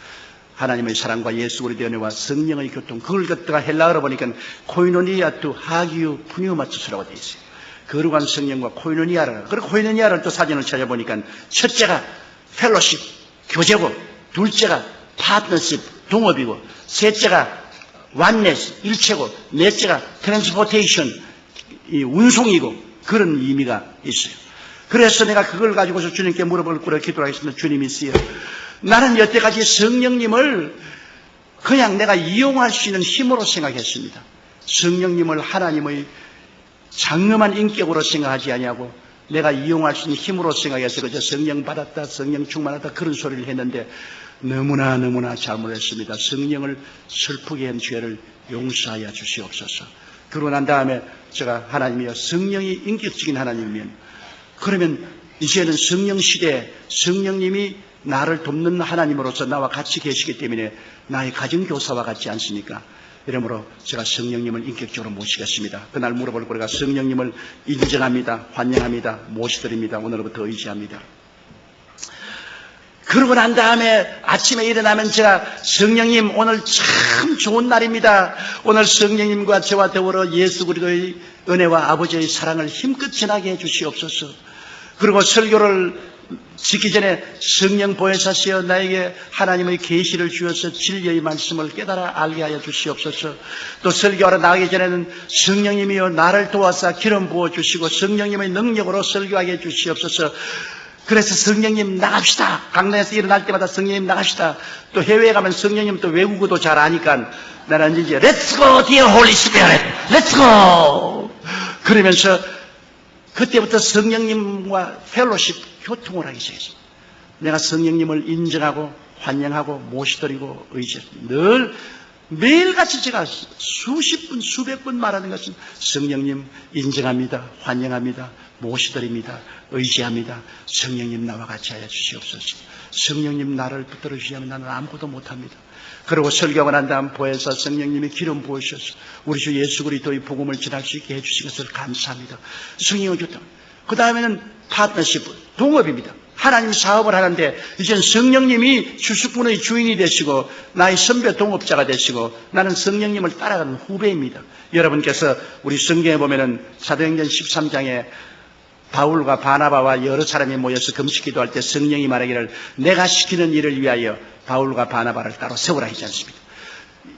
하나님의 사랑과 예수 그리스도의 은혜와 성령의 교통, 그걸 갖다가 헬라어로 보니까 코이노니아 투 하기우 푸니우마투스라고 되어 있어요. 거룩한 성령과 코이노니아를, 그리고 코이노니아를 또 사진을 찾아보니까 첫째가 펠로십, 교제고, 둘째가 파트너십, 동업이고, 셋째가 완네스, 일체고, 넷째가 트랜스포테이션, 이 운송이고, 그런 의미가 있어요. 그래서 내가 그걸 가지고서 주님께 물어볼 거라 기도하겠습니다. 주님이시여, 나는 여태까지 성령님을 그냥 내가 이용할 수 있는 힘으로 생각했습니다. 성령님을 하나님의 장엄한 인격으로 생각하지 아니하고 내가 이용할 수 있는 힘으로 생각해서 그저 성령 받았다, 성령 충만하다 그런 소리를 했는데 너무나 잘못했습니다. 성령을 슬프게 한 죄를 용서하여 주시옵소서. 그러고 난 다음에 제가 하나님이여, 성령이 인격적인 하나님이면 그러면 이제는 성령 시대에 성령님이 나를 돕는 하나님으로서 나와 같이 계시기 때문에 나의 가정교사와 같지 않습니까? 이러므로 제가 성령님을 인격적으로 모시겠습니다. 그날 물어볼 거리가 성령님을 인정합니다. 환영합니다. 모시드립니다. 오늘부터 의지합니다. 그러고 난 다음에 아침에 일어나면 제가 성령님 오늘 참 좋은 날입니다. 오늘 성령님과 저와 더불어 예수 그리스도의 은혜와 아버지의 사랑을 힘껏 전하게 해 주시옵소서. 그리고 설교를 짓기 전에 성령 보혜사시여 나에게 하나님의 계시를 주어서 진리의 말씀을 깨달아 알게 하여 주시옵소서. 또 설교하러 나가기 전에는 성령님이여 나를 도와서 기름 부어주시고 성령님의 능력으로 설교하게 해 주시옵소서. 그래서 성령님 나갑시다. 강단에서 일어날 때마다 성령님 나갑시다. 또 해외에 가면 성령님 또 외국어도 잘 아니까 나는 이제 Let's go dear Holy Spirit, Let's go. 그러면서 그때부터 성령님과 펠로십 교통을 하기 시작했습니다. 내가 성령님을 인정하고 환영하고 모시드리고 의지했습니다. 늘 매일같이 제가 수십 분 수백 번 말하는 것은 성령님 인정합니다. 환영합니다. 모시드립니다. 의지합니다. 성령님 나와 같이 하여 주시옵소서. 성령님 나를 붙들어 주시면 나는 아무것도 못합니다. 그리고 설교하고 난 다음 보혜사 성령님이 기름 부으셔서 우리 주 예수 그리스도의 복음을 전할 수 있게 해주신 것을 감사합니다. 성령을 줬다. 그 다음에는 파트너십, 동업입니다. 하나님 사업을 하는데 이젠 성령님이 주수꾼의 주인이 되시고 나의 선배 동업자가 되시고 나는 성령님을 따라가는 후배입니다. 여러분께서 우리 성경에 보면은 사도행전 13장에 바울과 바나바와 여러 사람이 모여서 금식 기도할 때 성령이 말하기를 내가 시키는 일을 위하여 바울과 바나바를 따로 세우라 하지 않습니다.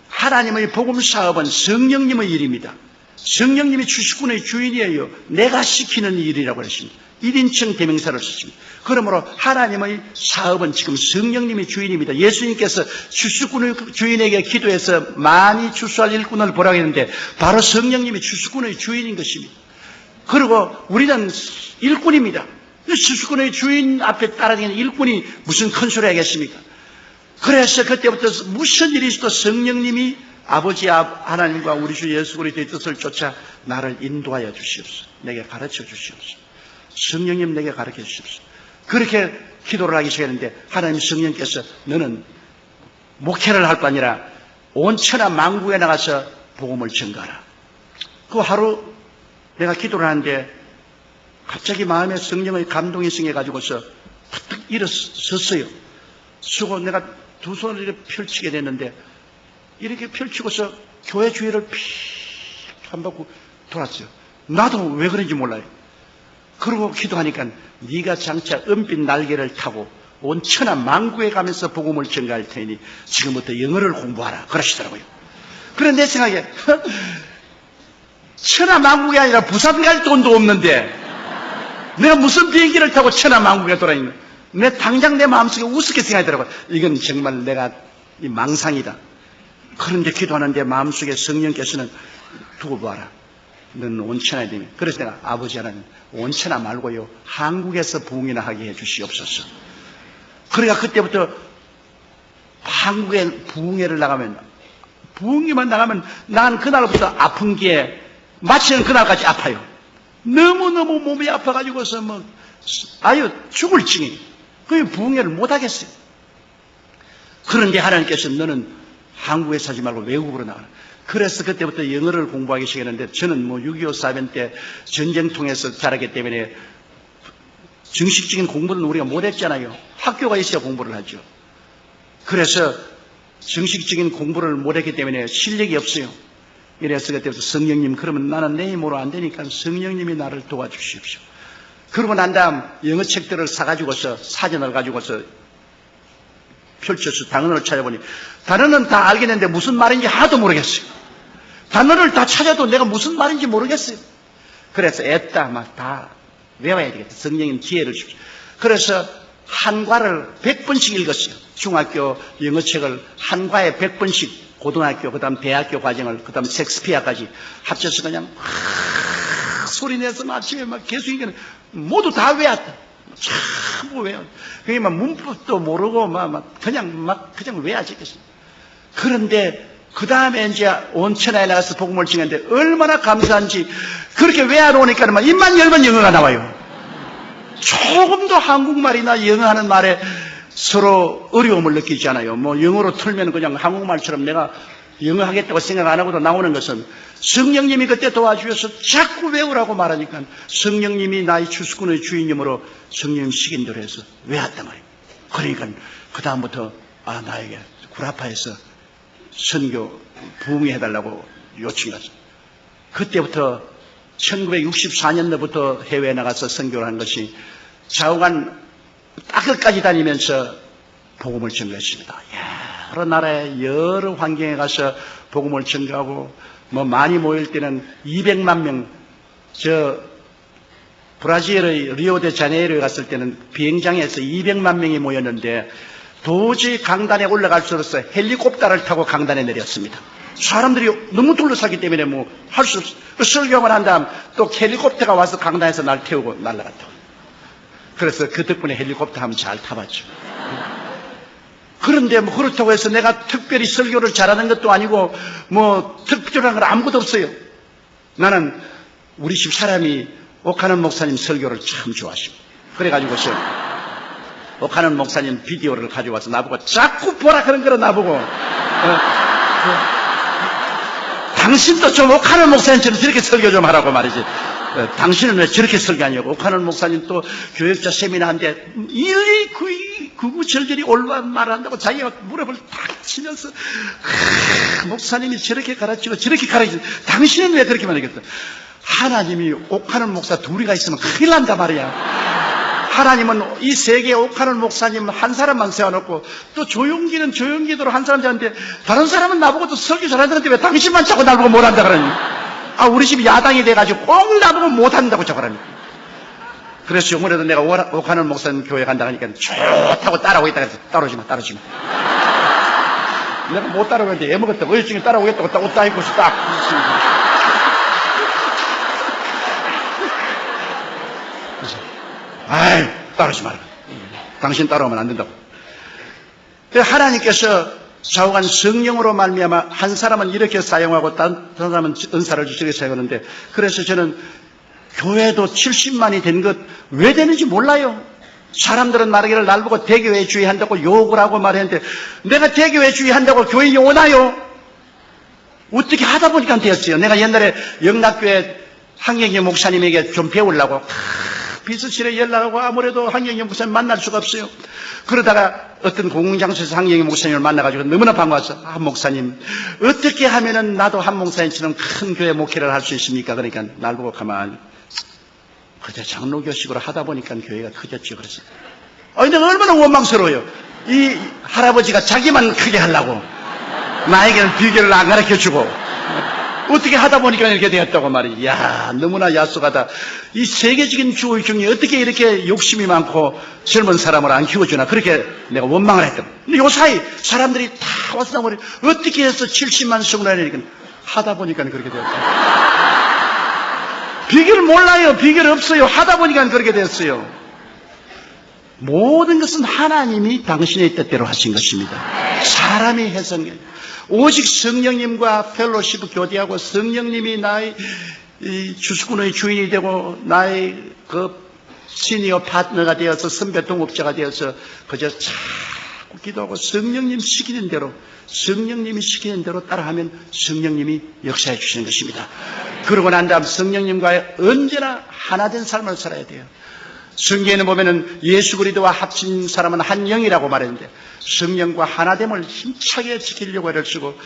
하나님의 복음 사업은 성령님의 일입니다. 성령님이 주수꾼의 주인이에요. 내가 시키는 일이라고 했습니다. 1인칭 대명사를 썼습니다. 그러므로 하나님의 사업은 지금 성령님이 주인입니다. 예수님께서 주수꾼의 주인에게 기도해서 많이 추수할 일꾼을 보라고 했는데 바로 성령님이 주수꾼의 주인인 것입니다. 그리고 우리는 일꾼입니다. 주수꾼의 주인 앞에 따라다니는 일꾼이 무슨 큰 소리 하겠습니까? 그래서 그때부터 무슨 일이 있어도 성령님이 아버지 하나님과 우리 주 예수 그리스도의 뜻을 쫓아 나를 인도하여 주시옵소서. 내게 가르쳐 주시옵소서. 성령님 내게 가르쳐 주시옵소서. 그렇게 기도를 하기 시작했는데 하나님 성령께서 너는 목회를 할 거 아니라 온 천하 만국에 나가서 복음을 전가하라. 그 하루 내가 기도를 하는데 갑자기 마음에 성령의 감동이 생겨가지고서 탁 일어섰어요. 쓰고 내가 두 손을 이렇게 펼치게 됐는데 이렇게 펼치고서 교회 주위를 픽 한 바퀴 돌았어요. 나도 왜 그런지 몰라요. 그러고 기도하니까 네가 장차 은빛 날개를 타고 온 천하 만국에 가면서 복음을 전가할 테니 지금부터 영어를 공부하라 그러시더라고요. 그래 내 생각에 천하 만국이 아니라 부산 갈 돈도 없는데 내가 무슨 비행기를 타고 천하 만국에 돌아다니는 내 당장 내 마음속에 우습게 생각하더라고요. 이건 정말 내가 이 망상이다. 그런데 기도하는데 마음속에 성령께서는 두고 봐라. 너는 온천하야 되면. 그래서 내가 아버지 하나님 온천하 말고요 한국에서 부흥이나 하게 해 주시옵소서. 그러니까 그때부터 한국에 부흥회를 나가면 부흥회만 나가면 난 그날부터 아픈 게 마치는 그날까지 아파요. 너무너무 몸이 아파가지고서 아유 죽을 징이. 그 부흥회를 못하겠어요. 그런데 하나님께서 너는 한국에 사지 말고 외국으로 나가라. 그래서 그때부터 영어를 공부하기 시작했는데 저는 6.25 사변 때 전쟁 통해서 자랐기 때문에 정식적인 공부는 우리가 못했잖아요. 학교가 있어야 공부를 하죠. 그래서 정식적인 공부를 못했기 때문에 실력이 없어요. 이래서 그때부터 성령님, 그러면 나는 내 힘으로 안 되니까 성령님이 나를 도와주십시오. 그러고 난 다음 영어 책들을 사가지고서 사전을 가지고서 펼쳐서 단어를 찾아보니 단어는 다 알겠는데 무슨 말인지 하나도 모르겠어요. 단어를 다 찾아도 내가 무슨 말인지 모르겠어요. 그래서 애따 막 다 외워야 되겠다. 성령님 기회를 주십시오. 그래서 한과를 100번씩 읽었어요. 중학교 영어책을 한과에 100번씩, 고등학교, 그 다음 대학교 과정을, 그 다음 섹스피어까지 합쳐서 그냥 소리내서 아침에 막 계속 읽는 모두 다 외웠다. 전부 외워. 그게 막 문법도 모르고 그냥 외워지겠어요. 그런데 그 다음에 이제 온천하에 나가서 복음을 증했는데 얼마나 감사한지, 그렇게 외워놓으니까 입만 열면 영어가 나와요. 조금도 한국말이나 영어하는 말에 서로 어려움을 느끼지 않아요. 뭐 영어로 틀면 그냥 한국말처럼 내가 영어 하겠다고 생각 안 하고도 나오는 것은 성령님이 그때 도와주셔서 자꾸 외우라고 말하니까 성령님이 나의 주수꾼의 주인님으로 성령님 시킨 대로 해서 외웠단 말이에요. 그러니까 그 다음부터 나에게 구라파에서 선교 부흥해달라고 요청이 왔어요. 그때부터 1964년도부터 해외에 나가서 선교를 한 것이 좌우간 땅끝까지 다니면서 복음을 전가했습니다. 여러 나라의 여러 환경에 가서 복음을 전가하고 많이 모일 때는 200만 명, 브라질의 리오데자네이루에 갔을 때는 비행장에서 200만 명이 모였는데 도저히 강단에 올라갈 수 없어서 헬리콥터를 타고 강단에 내렸습니다. 사람들이 너무 둘러싸기 때문에 할 수 없어요. 설교만 한 다음 또 헬리콥터가 와서 강단에서 날 태우고 날아갔다고. 그래서 그 덕분에 헬리콥터 한번 잘 타봤죠. 그런데 그렇다고 해서 내가 특별히 설교를 잘하는 것도 아니고 특별한 건 아무것도 없어요. 나는 우리 집 사람이 오카는 목사님 설교를 참 좋아하십니다. 그래가지고서 오카는 목사님 비디오를 가져와서 나보고 자꾸 보라 그런 거를 나보고 당신도 좀 오카는 목사님처럼 저렇게 설교 좀 하라고 말이지. 당신은 왜 저렇게 설교하냐고. 오카는 목사님 또 교역자 세미나 한데 일일이 구구절절히 올바른 말을 한다고 자기가 무릎을 탁 치면서 목사님이 저렇게 가르치고 저렇게 가르치고 당신은 왜 그렇게 말하겠어. 하나님이 오카는 목사 둘이가 있으면 큰일 난다 말이야. 하나님은 이 세계에 오카는 목사님 한 사람만 세워놓고 또 조용기는 조용기대로 한 사람 되는데 다른 사람은 나보고 또 설교 잘하는데 왜 당신만 자꾸 나보고 못한다 그러니. 우리 집 야당이 돼가지고 꼭 나보고 못한다고 저거라니까. 그래서 요번에도 내가 오카는 목사님 교회 간다 하니까 좋다고 따라오고 있다 그래서 따라오지 마. 내가 못 따라오는데 애먹었다고 어여중에 따라오겠다고 딱 옷 다 입고서 딱 따라오지 마라. 당신 따라오면 안 된다고. 하나님께서 좌우간 성령으로 말미암아 한 사람은 이렇게 사용하고 다른 사람은 은사를 주시게 사용하는데, 그래서 저는 교회도 70만이 된 것 왜 되는지 몰라요. 사람들은 말하기를 날 보고 대교회주의한다고 욕을 하고 말했는데 내가 대교회주의한다고 교인이 오나요? 어떻게 하다 보니까 되었어요. 내가 옛날에 영락교회 한경희 목사님에게 좀 배우려고 비서실에 연락하고 아무래도 한경희 목사님 만날 수가 없어요. 그러다가 어떤 공공장소에서 한경희 목사님을 만나가지고 너무나 반가워서 목사님 어떻게 하면은 나도 한 목사님처럼 큰 교회 목회를 할 수 있습니까? 그러니까 날 보고 가만히 그때 장로교식으로 하다 보니까 교회가 커졌죠. 그래서 내가 얼마나 원망스러워요. 이 할아버지가 자기만 크게 하려고 나에게는 비결을 안 가르쳐주고 어떻게 하다 보니까 이렇게 되었다고 말이지. 너무나 야속하다. 이 세계적인 교회 중에 어떻게 이렇게 욕심이 많고 젊은 사람을 안 키워주나, 그렇게 내가 원망을 했다. 근데 요 사이 사람들이 다 와서 나머지 어떻게 해서 70만 성도라니까 하다 보니까 그렇게 되었다. 비결을 몰라요. 비결 없어요. 하다 보니까 그렇게 됐어요. 모든 것은 하나님이 당신의 뜻대로 하신 것입니다. 사람이 해석해. 오직 성령님과 펠로시프 교제하고 성령님이 나의 주수꾼의 주인이 되고 나의 시니어 파트너가 되어서 선배 동업자가 되어서 그저 자꾸 기도하고 성령님 시키는 대로, 성령님이 시키는 대로 따라하면 성령님이 역사해 주시는 것입니다. 그러고 난 다음 성령님과 언제나 하나 된 삶을 살아야 돼요. 성경에는 보면은 예수 그리스도와 합친 사람은 한 영이라고 말했는데 성령과 하나됨을 힘차게 지키려고 애를 쓰고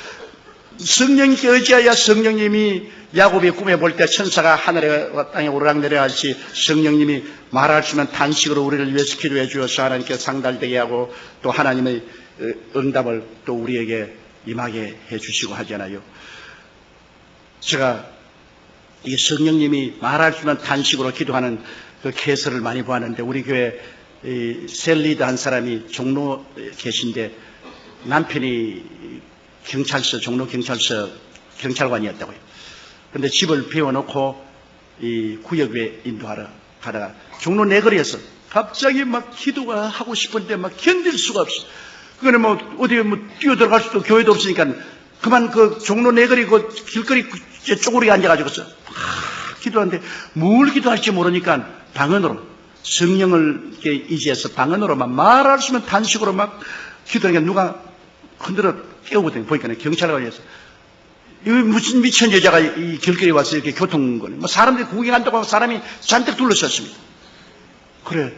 성령님께 의지하여 성령님이 야곱이 꿈에 볼 때 천사가 하늘에 땅에 오르락내리하듯이 성령님이 말할 수 있는 단식으로 우리를 위해서 기도해 주어서 하나님께 상달되게 하고 또 하나님의 응답을 또 우리에게 임하게 해 주시고 하잖아요. 제가 이 성령님이 말할 수 있는 단식으로 기도하는 그 개설을 많이 보았는데 우리 교회 셀리드 한 사람이 종로 계신데 남편이 종로 경찰서 경찰관이었다고요. 그런데 집을 비워놓고 이 구역에 인도하러 가다가 종로 내거리에서 갑자기 막 기도가 하고 싶은데 막 견딜 수가 없어. 그거는 뭐 어디에 뭐 뛰어들어갈 수도 교회도 없으니까 그만 그 종로 내거리 그 길거리 쪼그리게 앉아가지고서 기도하는데 뭘 기도할지 모르니까 방언으로 성령을 의지해서 방언으로만 말할 수 있는 단식으로 막 기도하니까 누가 흔들어 깨우거든요. 보니까 경찰관이어서 이 무슨 미친 여자가 이 길거리에 와서 이렇게 교통거리 뭐 사람들이 구경한다고 하고 사람이 잔뜩 둘러섰습니다. 그래.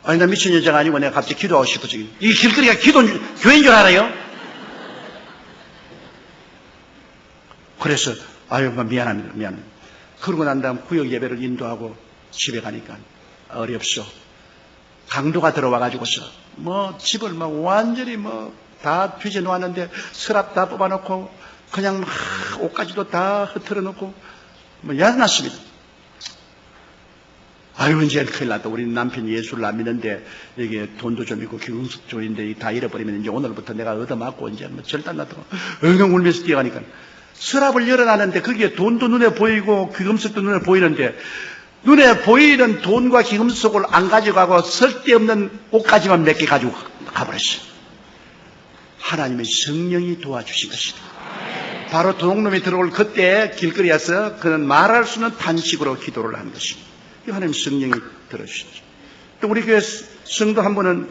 아니 나 미친 여자가 아니고 내가 갑자기 기도하고 싶어서 이 길거리가 교회인 줄 알아요? 그래서 아유 미안합니다. 그러고 난 다음 구역 예배를 인도하고 집에 가니까 어렵소. 강도가 들어와가지고서 뭐 집을 막 완전히 뭐 다 뒤져 놓았는데 서랍 다 뽑아놓고 그냥 막 옷까지도 다 흐트러 놓고 뭐 야단났습니다. 아유 이제 큰일 났다. 우리 남편이 예수를 안 믿는데 이게 돈도 좀 있고 기금숙도 있는데 다 잃어버리면 이제 오늘부터 내가 얻어맞고 이제 뭐 절단났다고 엉엉 울면서 뛰어가니까 서랍을 열어놨는데 거기에 돈도 눈에 보이고 기금숙도 눈에 보이는데 눈에 보이는 돈과 기금속을 안 가져가고 쓸데없는 옷까지만 몇 개 가지고 가버렸어요. 하나님의 성령이 도와주신 것이다. 바로 도둑놈이 들어올 그때 길거리에서 그는 말할 수 있는 단식으로 기도를 한 것입니다. 하나님 성령이 들어주셨죠. 또 우리 교회 성도 한 분은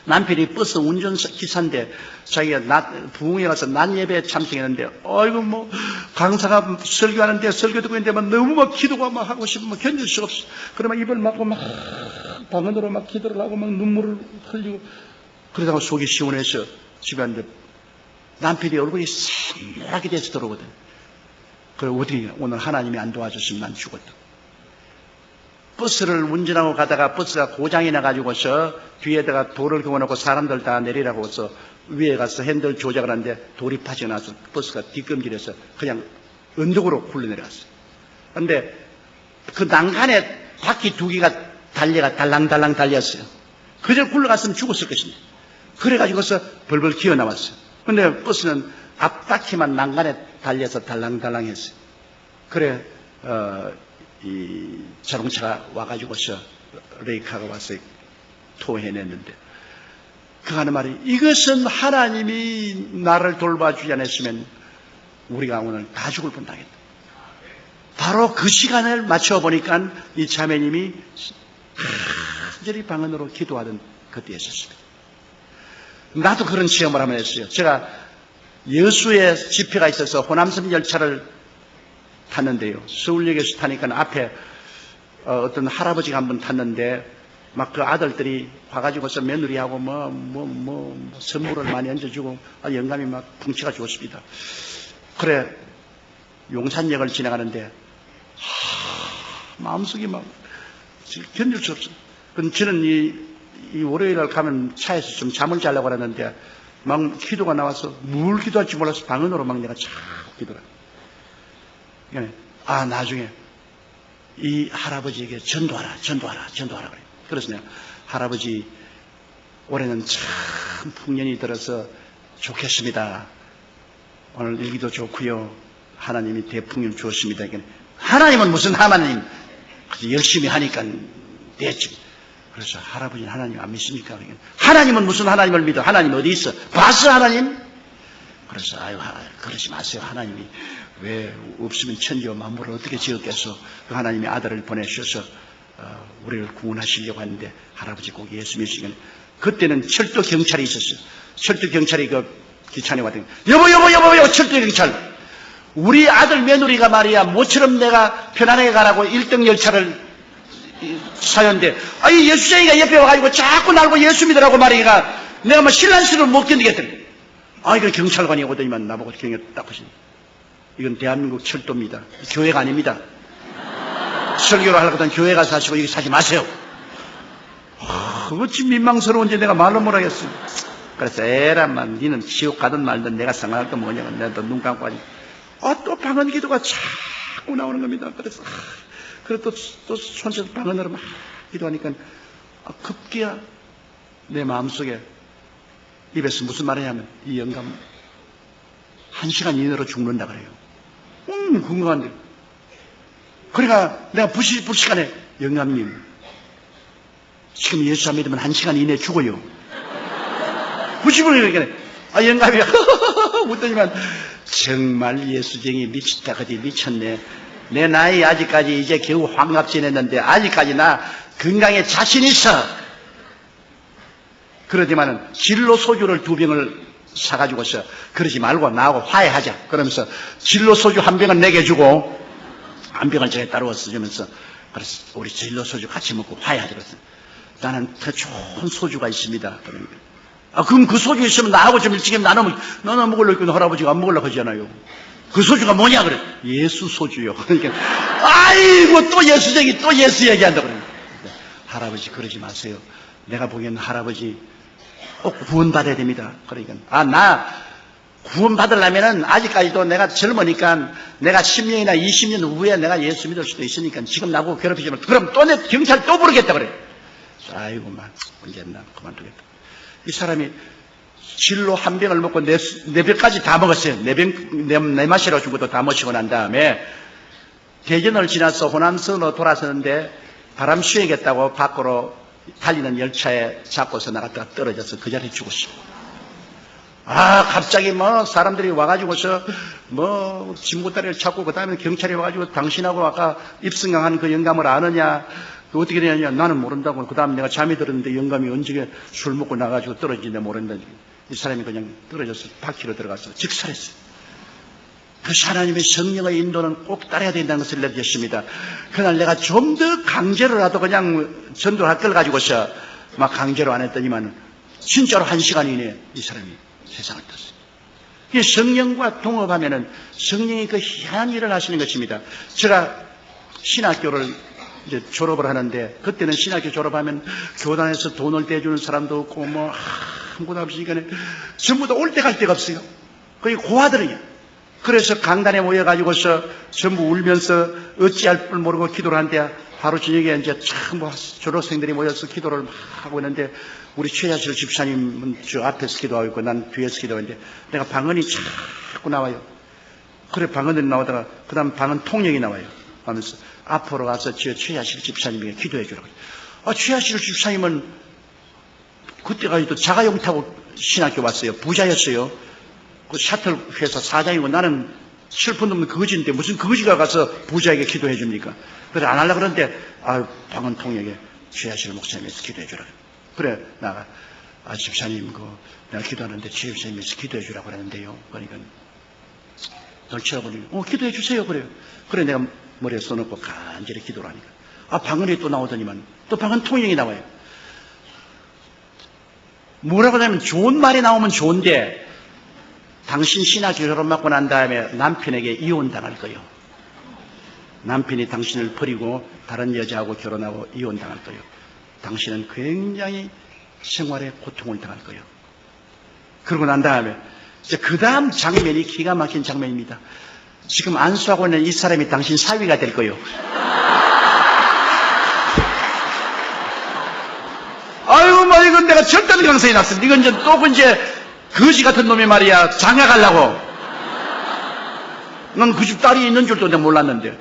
남편이 버스 운전기사인데 자기가 부흥회 가서 낮 예배에 참석했는데 아이고 뭐 강사가 설교하는데 설교 듣고 있는데 막 너무 막 기도가 막 하고 싶으면 막 견딜 수가 없어. 그러면 입을 막고 막 방언으로 막 기도를 하고 막 눈물을 흘리고 그러다가 속이 시원해서 집에 왔는데 남편이 얼굴이 새하게 돼서 들어오거든. 그래 어떻게 오늘 하나님이 안 도와줬으면 난 죽었다. 버스를 운전하고 가다가 버스가 고장이 나가지고서 뒤에다가 돌을 그어놓고 사람들 다 내리라고 해서 위에 가서 핸들 조작을 하는데 돌이 빠져나와서 버스가 뒷검질해서 그냥 언덕으로 굴러내려갔어요. 그런데 그 난간에 바퀴 두 개가 달려가 달랑달랑 달렸어요. 그저 굴러갔으면 죽었을 것입니다. 그래가지고서 벌벌 기어나왔어요. 그런데 버스는 앞바퀴만 난간에 달려서 달랑달랑했어요. 그래 이 자동차가 와가지고서 레이카가 와서 토해냈는데 그 하는 말이 이것은 하나님이 나를 돌봐주지 않았으면 우리가 오늘 다 죽을 뻔당했다. 바로 그 시간을 맞춰보니까 이 자매님이 간절히 방언으로 기도하던 그때였었습니다. 나도 그런 시험을 한번 했어요. 제가 여수에 집회가 있어서 호남섬 열차를 탔는데요. 서울역에서 타니까 앞에 어떤 할아버지가 한 번 탔는데 막 그 아들들이 와가지고서 며느리하고 선물을 많이 얹어주고 영감이 막 풍치가 좋습니다. 그래 용산역을 지나가는데 마음속이 막 견딜 수 없어. 그럼 저는 이 월요일날 가면 차에서 좀 잠을 자려고 하는데 막 기도가 나와서 뭘 기도할지 몰라서 방언으로 막 내가 자꾸 기도를 나중에 이 할아버지에게 전도하라 그래. 그래서 내가 할아버지 올해는 참 풍년이 들어서 좋겠습니다. 오늘 일기도 좋고요. 하나님이 대풍년 주었습니다. 하나님은 무슨 하나님? 열심히 하니까 됐지. 그래서 할아버지는 하나님 안 믿습니까? 하나님은 무슨 하나님을 믿어? 하나님 어디 있어? 봤어 하나님? 그래서 아유 그러지 마세요. 하나님이 왜 없으면 천지와 만물을 어떻게 지었겠어? 그 하나님이 아들을 보내셔서 우리를 구원하시려고 하는데 할아버지 꼭 예수 믿으시면 그때는 철도 경찰이 있었어요. 철도 경찰이 그 기차에 왔더니 여보 철도 경찰 우리 아들 며느리가 말이야 모처럼 내가 편안하게 가라고 1등 열차를 사연인데, 이 예수쟁이가 옆에 와가지고 자꾸 날고 예수 믿으라고 말하니까 내가 뭐 신란스러워 못 견디겠더니, 이거 경찰관이 오더니만 나보고 경에 딱 하시네. 이건 대한민국 철도입니다. 교회가 아닙니다. 설교를 하려고 하던 교회 가서 하시고 여기 사지 마세요. 어찌 민망스러운지 내가 말로 못하겠어. 그래서 에라만 니는 지옥 가든 말든 내가 상관할 건 뭐냐고 내가 또 눈 감고 하니 또 방언 기도가 자꾸 나오는 겁니다. 그래서 그래 또 손에서 방언으로 막 기도하니까 급기야 내 마음속에 입에서 무슨 말을 하냐면 이 영감 1시간 이내로 죽는다 그래요. 궁금한데 그러니까 내가 불시간에 영감님 지금 예수 안 믿으면 1시간 이내에 죽어요. 90을 이렇게 영감이 웃더니만 정말 예수쟁이 미쳤다 그지 미쳤네. 내 나이 아직까지 이제 겨우 환갑 지냈는데 아직까지 나 건강에 자신 있어. 그러지만은 진로 소주를 2병을 사가지고서 그러지 말고 나하고 화해하자. 그러면서 진로 소주 1병을 내게 주고 1병을 제가 따라와서 주면서 그래서 우리 진로 소주 같이 먹고 화해하자. 그랬어. 나는 더 좋은 소주가 있습니다. 그러니까. 그럼 그 소주 있으면 나하고 좀 일찍 나는 먹으려고 했거든 할아버지가 안 먹으려고 하잖아요. 그 소주가 뭐냐 그래. 예수 소주요. 그러니까 아이고 또 예수쟁이 또 예수 얘기한다 그래. 할아버지 그러지 마세요. 내가 보기에는 할아버지 꼭 구원받아야 됩니다. 그러니까 나 구원받으려면은 아직까지도 내가 젊으니까 내가 10년이나 20년 후에 내가 예수 믿을 수도 있으니까 지금 나보고 괴롭히지만 그럼 또 내 경찰 또 부르겠다 그래. 아이고 만 언제 나 그만두겠다. 이 사람이 진로 1병을 먹고 네 병까지 다 먹었어요. 네 마시라고 준 것도 다 마시고 난 다음에 대전을 지나서 호남선으로 돌아서는데 바람 쐬겠다고 밖으로 달리는 열차에 잡고서 나갔다가 떨어져서 그 자리에 죽었어. 갑자기 사람들이 와가지고서 진보다리를 찾고 그 다음에 경찰이 와가지고 당신하고 아까 입성강한 그 영감을 아느냐 그 어떻게 되느냐 나는 모른다고. 그 다음에 내가 잠이 들었는데 영감이 언제 술 먹고 나가지고 떨어지는데 모른다. 이 사람이 그냥 떨어져서 바퀴로 들어가서 즉살했어요. 그래서 하나님의 성령의 인도는 꼭 따라야 된다는 것을 느꼈습니다. 그날 내가 좀 더 강제로라도 그냥 전도할 걸 가지고서 막 강제로 안 했더니만 진짜로 1시간 이내에 이 사람이 세상을 떴어요. 이 성령과 동업하면은 성령이 그 희한한 일을 하시는 것입니다. 제가 신학교를 이제 졸업을 하는데 그때는 신학교 졸업하면 교단에서 돈을 떼주는 사람도 없고 아무것도 없으니까 전부 다 올 때 갈 데가 없어요. 거의 고아들이에요. 그래서 강단에 모여가지고서 전부 울면서 어찌할 줄 모르고 기도를 하는데 하루 저녁에 이제 참 졸업생들이 모여서 기도를 막 하고 있는데 우리 최야실 집사님은 저 앞에서 기도하고 있고 난 뒤에서 기도하는데 내가 방언이 자꾸 나와요. 그래 방언들이 나오다가 그 다음 방언 통역이 나와요. 하면서 앞으로 가서 저 최야실 집사님에게 기도해 주라고. 최야실 집사님은 그때까지도 자가용 타고 신학교 왔어요. 부자였어요. 그 샤틀 회사 사장이고 나는 슬픈 놈은 거지인데 무슨 거지가 가서 부자에게 기도해 줍니까? 그래 안 하려고 그러는데 방언 통역에 최야실 목사님에서 기도해 주라. 그래 나가 집사님 내가 기도하는데 최 집사님에서 기도해 주라고 그러는데요. 그러니까 널 쳐다보니 기도해 주세요. 그래요. 그래 내가 머리에 써놓고 간절히 기도를 하니까 방언이 또 나오더니만 또 방언 통역이 나와요. 뭐라고 하냐면 좋은 말이 나오면 좋은데 당신 신학교 졸업받고 난 다음에 남편에게 이혼당할 거예요. 남편이 당신을 버리고 다른 여자하고 결혼하고 이혼당할 거예요. 당신은 굉장히 생활에 고통을 당할 거예요. 그러고 난 다음에 이제 그 다음 장면이 기가 막힌 장면입니다. 지금 안수하고 있는 이 사람이 당신 사위가 될 거예요. 아이고 이건 내가 절단 강성이 났어. 이건 이제 또 이제 거지 같은 놈이 말이야 장가가려고. 난 그 집 딸이 있는 줄도 내가 몰랐는데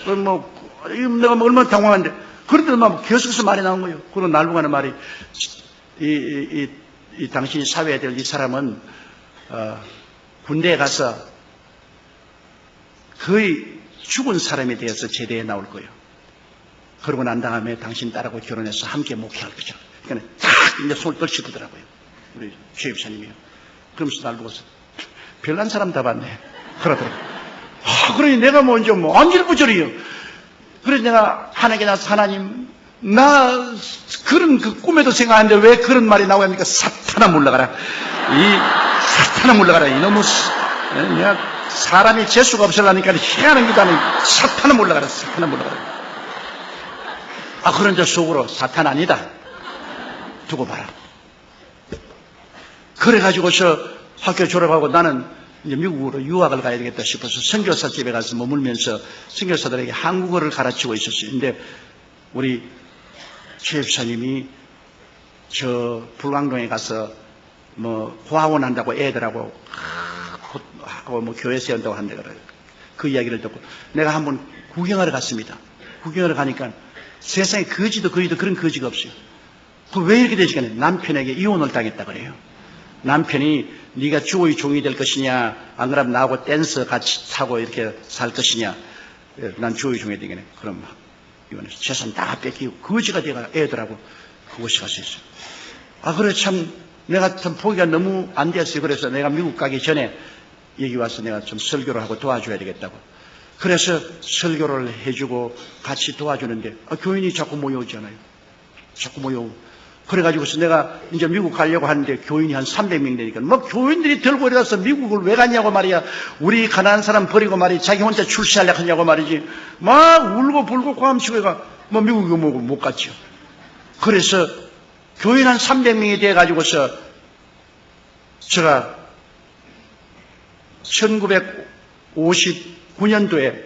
내가 얼마나 당황한데 그런데도 막 계속해서 말이 나온 거예요. 그리고 날고 가는 말이 이 당신이 사회에 될 이 사람은 군대에 가서 거의 죽은 사람에 대해서 제대에 나올 거예요. 그러고 난 다음에 당신 딸하고 결혼해서 함께 목회할 거죠. 그러니까 딱 이제 손을 떨치더라고요. 우리 최 집사님이요. 그러면서 날 보고서 별난 사람 다 봤네. 그러더라고요. 그러니 내가 먼저 안질부절이요. 그래서 내가 하나님께 나서 하나님, 나 그런 그 꿈에도 생각 안 하는데 왜 그런 말이 나오니까 사탄아 물러가라. 사탄아 물러가라. 이놈의 내가 사람이 재수가 없으려니까 희한한 기도 하니 사탄아 물러가라. 사탄아 물러가라. 그런데 속으로 사탄 아니다. 두고 봐라. 그래가지고서 학교 졸업하고 나는 이제 미국으로 유학을 가야 되겠다 싶어서 선교사 집에 가서 머물면서 선교사들에게 한국어를 가르치고 있었어요. 근데 우리 최 집사님이 저 불광동에 가서 뭐 고아원 한다고 애들하고 하고 뭐 교회 세운다고 한다 그래요. 그 이야기를 듣고 내가 한번 구경하러 갔습니다. 구경하러 가니까 세상에 거지도 그런 거지가 없어요. 왜 이렇게 되지가 남편에게 이혼을 당했다 그래요. 남편이 네가 주의 종이 될 것이냐, 안 그러면 나하고 댄스 같이 타고 이렇게 살 것이냐. 난 주의 종이 되겠네. 그럼 이혼해서 재산 다 뺏기고 거지가 돼가 애들하고 그곳에 가서 있어요. 그래 참 내가 참 보기가 너무 안 됐어요. 그래서 내가 미국 가기 전에 여기 와서 내가 좀 설교를 하고 도와줘야 되겠다고. 그래서 설교를 해주고 같이 도와주는데 교인이 자꾸 모여오잖아요. 자꾸 모여오고. 그래가지고서 내가 이제 미국 가려고 하는데 교인이 한 300명 되니까 교인들이 들고 일어나서 미국을 왜 갔냐고 말이야. 우리 가난한 사람 버리고 말이야. 자기 혼자 출세하려고 하냐고 말이지. 막 울고 불고 고함치고 해가 미국에 못 갔죠. 그래서 교인 한 300명이 돼가지고서 제가 1959년도에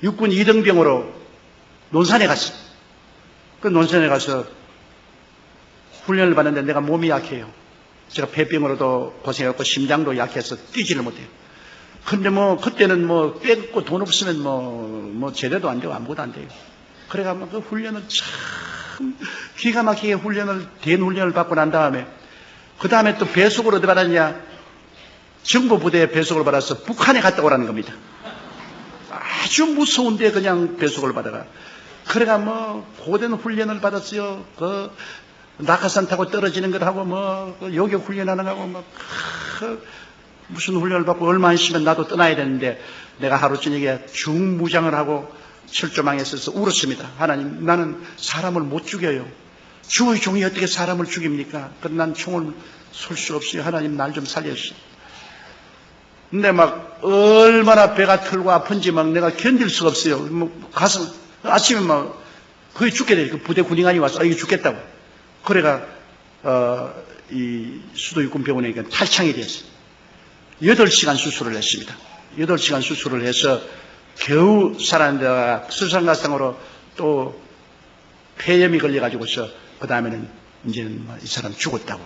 육군 2등병으로 논산에 갔어요. 그 논산에 가서 훈련을 받는데 내가 몸이 약해요. 제가 폐병으로도 고생했고 심장도 약해서 뛰지를 못해요. 근데 그때는 뺏고 돈 없으면 제대도 안 되고 아무것도 안 돼요. 그래가 그 훈련을 참 기가 막히게 된 훈련을 받고 난 다음에 그 다음에 또 배속을 어디 받았냐? 정보부대에 배속을 받아서 북한에 갔다 오라는 겁니다. 아주 무서운데 그냥 배속을 받아가. 그래가 고된 훈련을 받았어요. 낙하산 타고 떨어지는 것 하고 요격 훈련하는 거 하고 무슨 훈련을 받고 얼마 안 있으면 나도 떠나야 되는데 내가 하루 저녁에 중무장을 하고 철조망에 서서 울었습니다. 하나님, 나는 사람을 못 죽여요. 주의 종이 어떻게 사람을 죽입니까? 난 총을 쏠 수 없어요. 하나님, 날 좀 살려주세요. 근데 얼마나 배가 털고 아픈지 내가 견딜 수가 없어요. 가서 아침에 거의 죽게 돼요. 그 부대 군인관이 와서 이거 죽겠다고. 그래가 이 수도 육군병원에 탈창이 됐어요. 8시간 수술을 했습니다. 8시간 수술을 해서 겨우 살았는데 수상가상으로 또 폐렴이 걸려가지고서 그 다음에는 이제는 이 사람 죽었다고.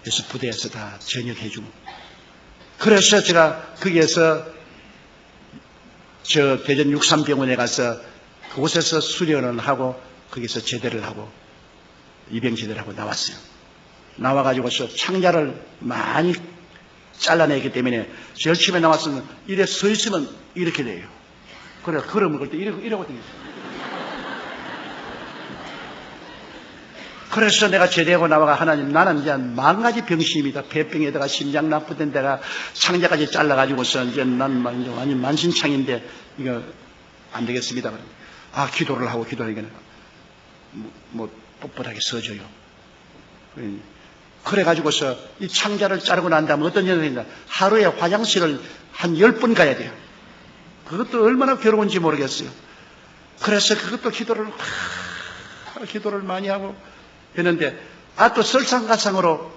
그래서 부대에서 다 전역해주고. 그래서 제가 거기에서 저 대전 63병원에 가서 그곳에서 수련을 하고 거기서 제대를 하고 입영 제대를 하고 나왔어요. 나와가지고서 창자를 많이 잘라내기 때문에 열심히 나왔으면 이래 서 있으면 이렇게 돼요. 그래 걸음을 걸 때 이러거든요. 그래서 내가 제대하고 나와가 하나님, 나는 이제 10,000가지 병심이다. 폐병에다가 심장 나쁘던 데가 창자까지 잘라가지고서 이제 난 완전 만신창인데 이거 안 되겠습니다. 기도를 하고 기도하니까 뻣뻣하게 서져요. 그래가지고서 이 창자를 자르고 난 다음에 어떤 일이 하루에 화장실을 한 10번 가야 돼요. 그것도 얼마나 괴로운지 모르겠어요. 그래서 그것도 기도를 많이 하고 했는데 또 설상가상으로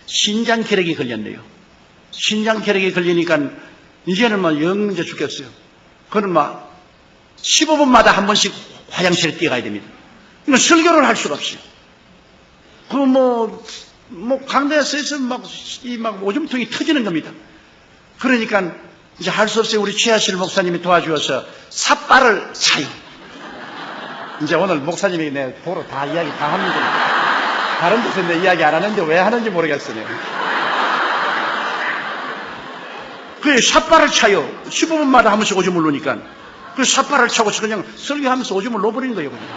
신장결핵이 걸렸네요. 신장결핵이 걸리니까 이제는 영 이제 죽겠어요. 그는 15분마다 한 번씩 화장실에 뛰어가야 됩니다. 설교를 할 수가 없어요. 강대에 서 있으면 오줌통이 터지는 겁니다. 그러니까 이제 할 수 없어요. 우리 최하실 목사님이 도와주어서 삿발을 차요. 이제 오늘 목사님이 내 보러 다 이야기 다 합니다. 다른 데서 내 이야기 안 하는데 왜 하는지 모르겠어요. 그 삿발을 차요. 15분마다 한 번씩 오줌을 놓으니까. 그 삿발을 차고 그냥 설교하면서 오줌을 놓아버리는 거예요. 그냥.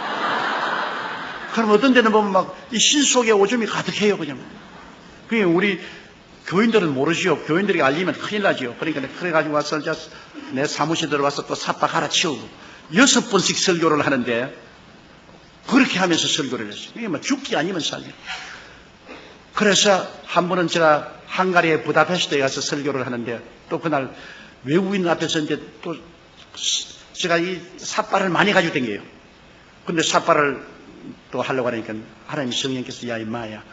그럼 어떤 데는 보면 이 신 속에 오줌이 가득해요. 그냥. 그게 우리 교인들은 모르지요. 교인들이 알리면 큰일 나지요. 그러니까 그래가지고 와서 내 사무실에 들어와서 또 삿발 갈아 치우고 6번씩 설교를 하는데 그렇게 하면서 설교를 했어요. 이게 뭐 죽기 아니면 살기. 그래서 한 번은 제가 헝가리의 부다페스트에 가서 설교를 하는데 또 그날 외국인 앞에서 이제 또 제가 이 삿발을 많이 가지고 댕겨요. 근데 삿발을 또 하려고 하니까 하나님 성령께서 야 임마야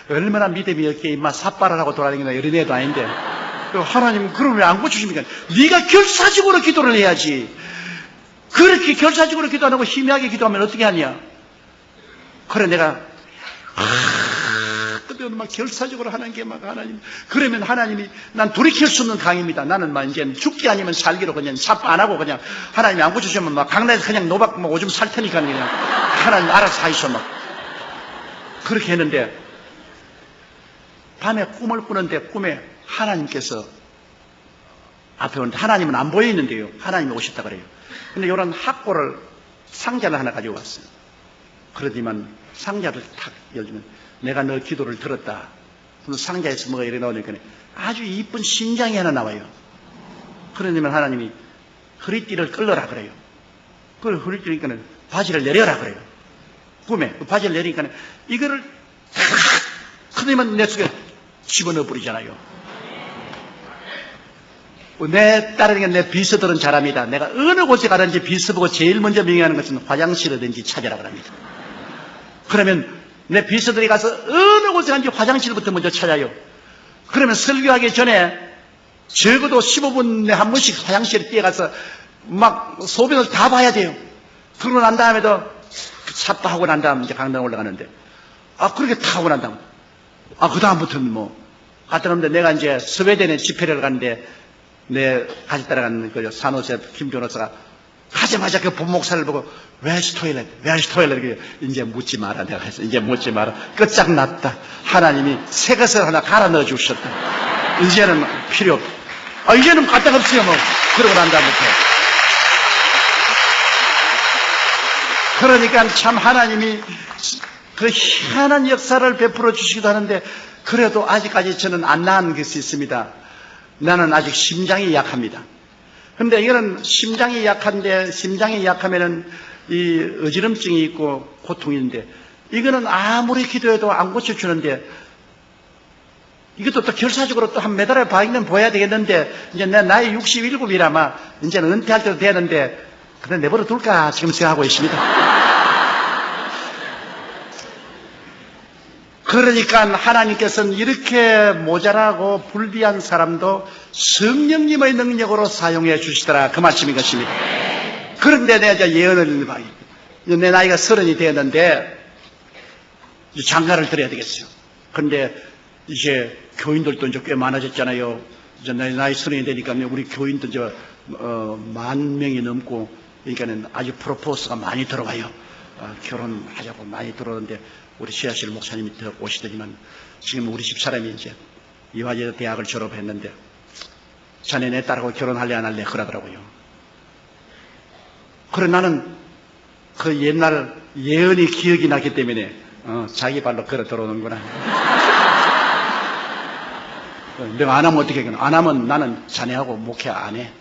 얼마나 믿음이 없게 임마 삿발을 하고 돌아다니는 어린애도 아닌데 하나님 그럼 왜 안 고쳐줍니까? 네가 결사적으로 기도를 해야지. 그렇게 결사적으로 기도 안 하고 희미하게 기도하면 어떻게 하냐? 그래 내가 근데 막 결사적으로 하는 게 막 하나님 그러면 하나님이 난 돌이킬 수 없는 강입니다. 나는 막 이제 죽기 아니면 살기로 그냥 삽 안 하고 그냥 하나님이 안 고쳐주면 막 강남에서 그냥 노박 막 오줌 살 테니까 그냥 하나님 알아서 하이소 막 그렇게 했는데 밤에 꿈을 꾸는데 꿈에 하나님께서 앞에 오는데 하나님은 안 보이는데요. 하나님이 오셨다 그래요. 근데 이런 학고를 상자를 하나 가지고 왔어요. 그러더니만 상자를 탁 열면 내가 너 기도를 들었다. 그럼 상자에서 뭐가 이렇게 나오니까 아주 이쁜 신장이 하나 나와요. 그러더니만 하나님이 허리띠를 끌러라 그래요. 그걸 허리띠니까 바지를 내려라 그래요. 꿈에 그 바지를 내리니까 이거를 그러더니만 내 속에 집어넣어 버리잖아요. 내 딸에게 내 비서들은 잘합니다. 내가 어느 곳에 가든지 비서 보고 제일 먼저 명령하는 것은 화장실이든지 찾아라 그럽니다. 그러면 내 비서들이 가서 어느 곳에 가든지 화장실부터 먼저 찾아요. 그러면 설교하기 전에 적어도 15분에 한 번씩 화장실에 뛰어가서 막 소변을 다 봐야 돼요. 그러고 난 다음에도 삽바하고 난 다음 이제 강당 올라가는데 그렇게 다 하고 난 다음 그 다음부터는 뭐 갔다 오는데 내가 이제 스웨덴에 집회를 가는데 내 같이 따라가는 그 산호세 김 변호사가 가자마자 그 본목사를 보고 Where's toilet? Where's toilet? 이제 묻지 마라 내가 했어. 이제 묻지 마라. 끝장났다. 하나님이 새 것을 하나 갈아 넣어 주셨다. 이제는 필요 없다. 이제는 까딱없어요 뭐. 그러고 난 다음부터. 그러니까 참 하나님이 그 희한한 역사를 베풀어 주시기도 하는데 그래도 아직까지 저는 안 나은 것이 있습니다. 나는 아직 심장이 약합니다. 근데 이거는 심장이 약한데 심장이 약하면은 이 어지럼증이 있고 고통이 있는데 이거는 아무리 기도해도 안 고쳐주는데 이것도 또 결사적으로 또 한 매달에 봐있는 보여야 되겠는데 이제 내 나이 67이라마 이제는 은퇴할 때도 되는데 그냥 내버려 둘까 지금 생각하고 있습니다. 그러니까 하나님께서는 이렇게 모자라고 불비한 사람도 성령님의 능력으로 사용해 주시더라. 그 말씀인 것입니다. 그런데 내가 이제 예언을 봐요. 내 나이가 30이 되었는데 장가를 드려야 되겠어요. 그런데 이제 교인들도 이제 꽤 많아졌잖아요. 이제 나이 30이 되니까 우리 교인도 이제 10,000명이 넘고 그러니까는 아주 프로포스가 많이 들어와요. 결혼하자고 많이 들어오는데 우리 시아실 목사님이 더 오시더니만 지금 우리 집사람이 이제 이화여대 대학을 졸업했는데 자네 내 딸하고 결혼할래 안 할래 그러더라고요. 그래 나는 그 옛날 예언이 기억이 나기 때문에 자기 발로 걸어 들어오는구나. 내가 안 하면 어떻게 하겠나. 안 하면 나는 자네하고 목회 안 해.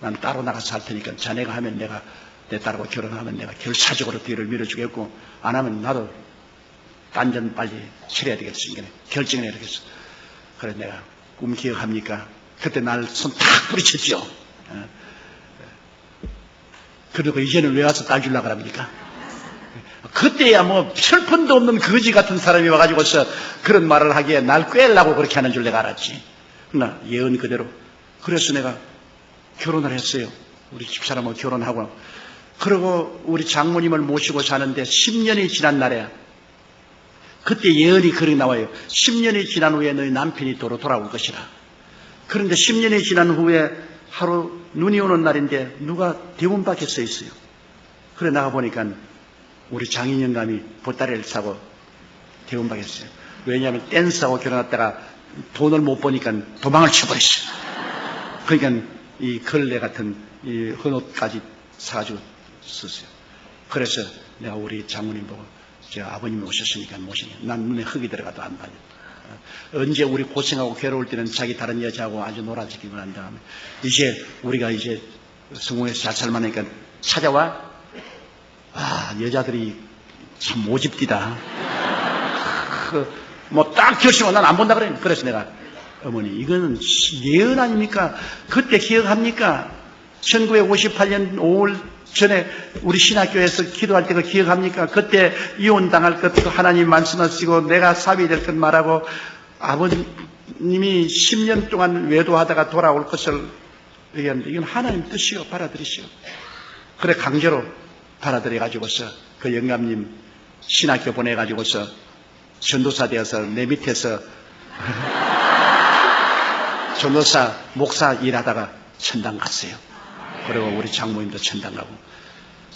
난 따로 나가서 할 테니까 자네가 하면 내가 내 딸하고 결혼하면 내가 결사적으로 뒤를 밀어주겠고 안 하면 나도 딴전 빨리 치러야 되겠으니까 결정을 해야 되겠어. 그래 내가 꿈 기억합니까? 그때 날 손 탁 부딪혔죠. 그리고 이제는 왜 와서 딸 주려고 합니까? 그때야 뭐 철판도 없는 거지 같은 사람이 와가지고서 그런 말을 하기에 날 꿰려고 그렇게 하는 줄 내가 알았지. 그러나 예언 그대로. 그래서 내가 결혼을 했어요. 우리 집사람하고 결혼하고. 그리고 우리 장모님을 모시고 사는데 10년이 지난 날에 그때 예언이 그렇게 나와요. 10년이 지난 후에 너희 남편이 도로 돌아올 것이라. 그런데 10년이 지난 후에 하루 눈이 오는 날인데 누가 대문 밖에 서 있어요. 그래 나가 보니까 우리 장인영감이 보따리를 사고 대문 밖에 있어요. 왜냐하면 댄스하고 결혼했다가 돈을 못 버니까 도망을 쳐버렸어요. 그러니까 이 걸레 같은 이 헌옷까지 사가지고 썼어요. 그래서 내가 우리 장모님 보고 저 아버님이 오셨으니까 모시니 난 눈에 흙이 들어가도 안 봐요. 언제 우리 고생하고 괴로울 때는 자기 다른 여자하고 아주 놀아지기만 한 다음에 이제 우리가 이제 성공해서 잘 살만하니까 찾아와. 여자들이 참 모집디다. 뭐 딱 결심하고 난 안 본다 그래. 그래서 내가 어머니 이거는 예언 아닙니까? 그때 기억합니까? 1958년 5월 전에 우리 신학교에서 기도할 때 그 기억합니까? 그때 이혼당할 것도 하나님 말씀하시고 내가 사위 될 것 말하고 아버님이 10년 동안 외도하다가 돌아올 것을 얘기하는데 이건 하나님 뜻이요. 받아들이시오. 그래 강제로 받아들여가지고서 그 영감님 신학교 보내가지고서 전도사 되어서 내 밑에서 전도사 목사 일하다가 천당 갔어요. 그리고 우리 장모님도 천당 가고.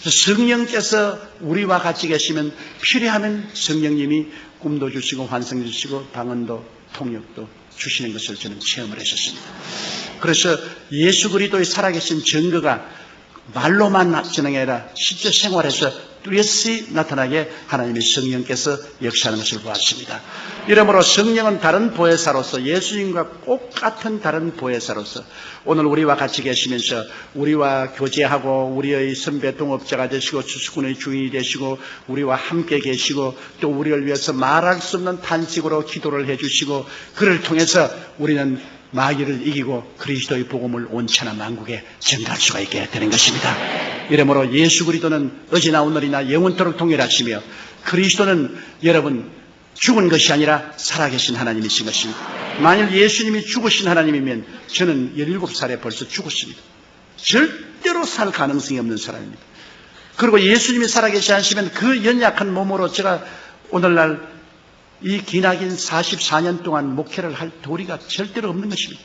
성령께서 우리와 같이 계시면 필요하면 성령님이 꿈도 주시고 환상도 주시고 방언도 통역도 주시는 것을 저는 체험을 했었습니다. 그래서 예수 그리스도의 살아계신 증거가 말로만 전하는 게 아니라 실제 생활에서 뚜렷이 나타나게 하나님의 성령께서 역사하는 것을 보았습니다. 이러므로 성령은 다른 보혜사로서 예수님과 똑같은 다른 보혜사로서 오늘 우리와 같이 계시면서 우리와 교제하고 우리의 선배 동업자가 되시고 수수군의 주인이 되시고 우리와 함께 계시고 또 우리를 위해서 말할 수 없는 탄식으로 기도를 해주시고 그를 통해서 우리는 마귀를 이기고 그리스도의 복음을 온 천하 만국에 전가할 수가 있게 되는 것입니다. 이러므로 예수 그리스도는 어제나 오늘이나 영원토록 동일하시며 그리스도는 여러분 죽은 것이 아니라 살아계신 하나님이신 것입니다. 만일 예수님이 죽으신 하나님이면 저는 17살에 벌써 죽었습니다. 절대로 살 가능성이 없는 사람입니다. 그리고 예수님이 살아계시 않으시면 그 연약한 몸으로 제가 오늘날 이 기나긴 44년 동안 목회를 할 도리가 절대로 없는 것입니다.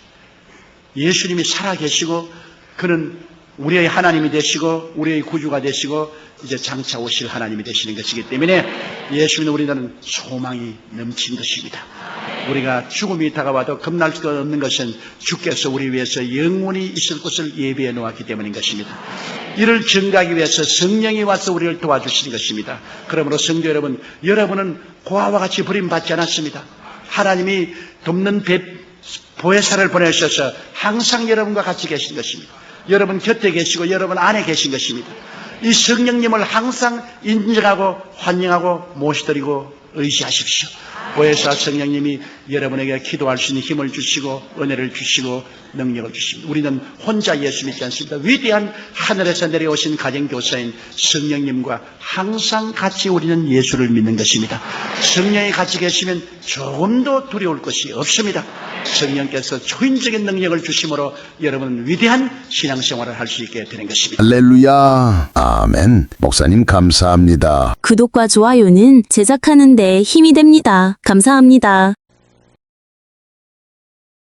예수님이 살아계시고 그는 우리의 하나님이 되시고 우리의 구주가 되시고 이제 장차 오실 하나님이 되시는 것이기 때문에 예수님은 우리는 소망이 넘친 것입니다. 우리가 죽음이 다가와도 겁날 수 없는 것은 주께서 우리 위해서 영원히 있을 곳을 예비해 놓았기 때문인 것입니다. 이를 증가하기 위해서 성령이 와서 우리를 도와주시는 것입니다. 그러므로 성도 여러분, 여러분은 고아와 같이 버림받지 않았습니다. 하나님이 돕는 보혜사를 보내셔서 항상 여러분과 같이 계신 것입니다. 여러분 곁에 계시고 여러분 안에 계신 것입니다. 이 성령님을 항상 인정하고 환영하고 모시드리고 의지하십시오. 보혜사 성령님이 여러분에게 기도할 수 있는 힘을 주시고 은혜를 주시고 능력을 주십니다. 우리는 혼자 예수 믿지 않습니다. 위대한 하늘에서 내려오신 가정교사인 성령님과 항상 같이 우리는 예수를 믿는 것입니다. 성령이 같이 계시면 조금도 두려울 것이 없습니다. 성령께서 초인적인 능력을 주심으로 여러분은 위대한 신앙생활을 할 수 있게 되는 것입니다. 할렐루야. 아멘. 목사님 감사합니다. 구독과 좋아요는 제작하는 데 힘이 됩니다. 감사합니다.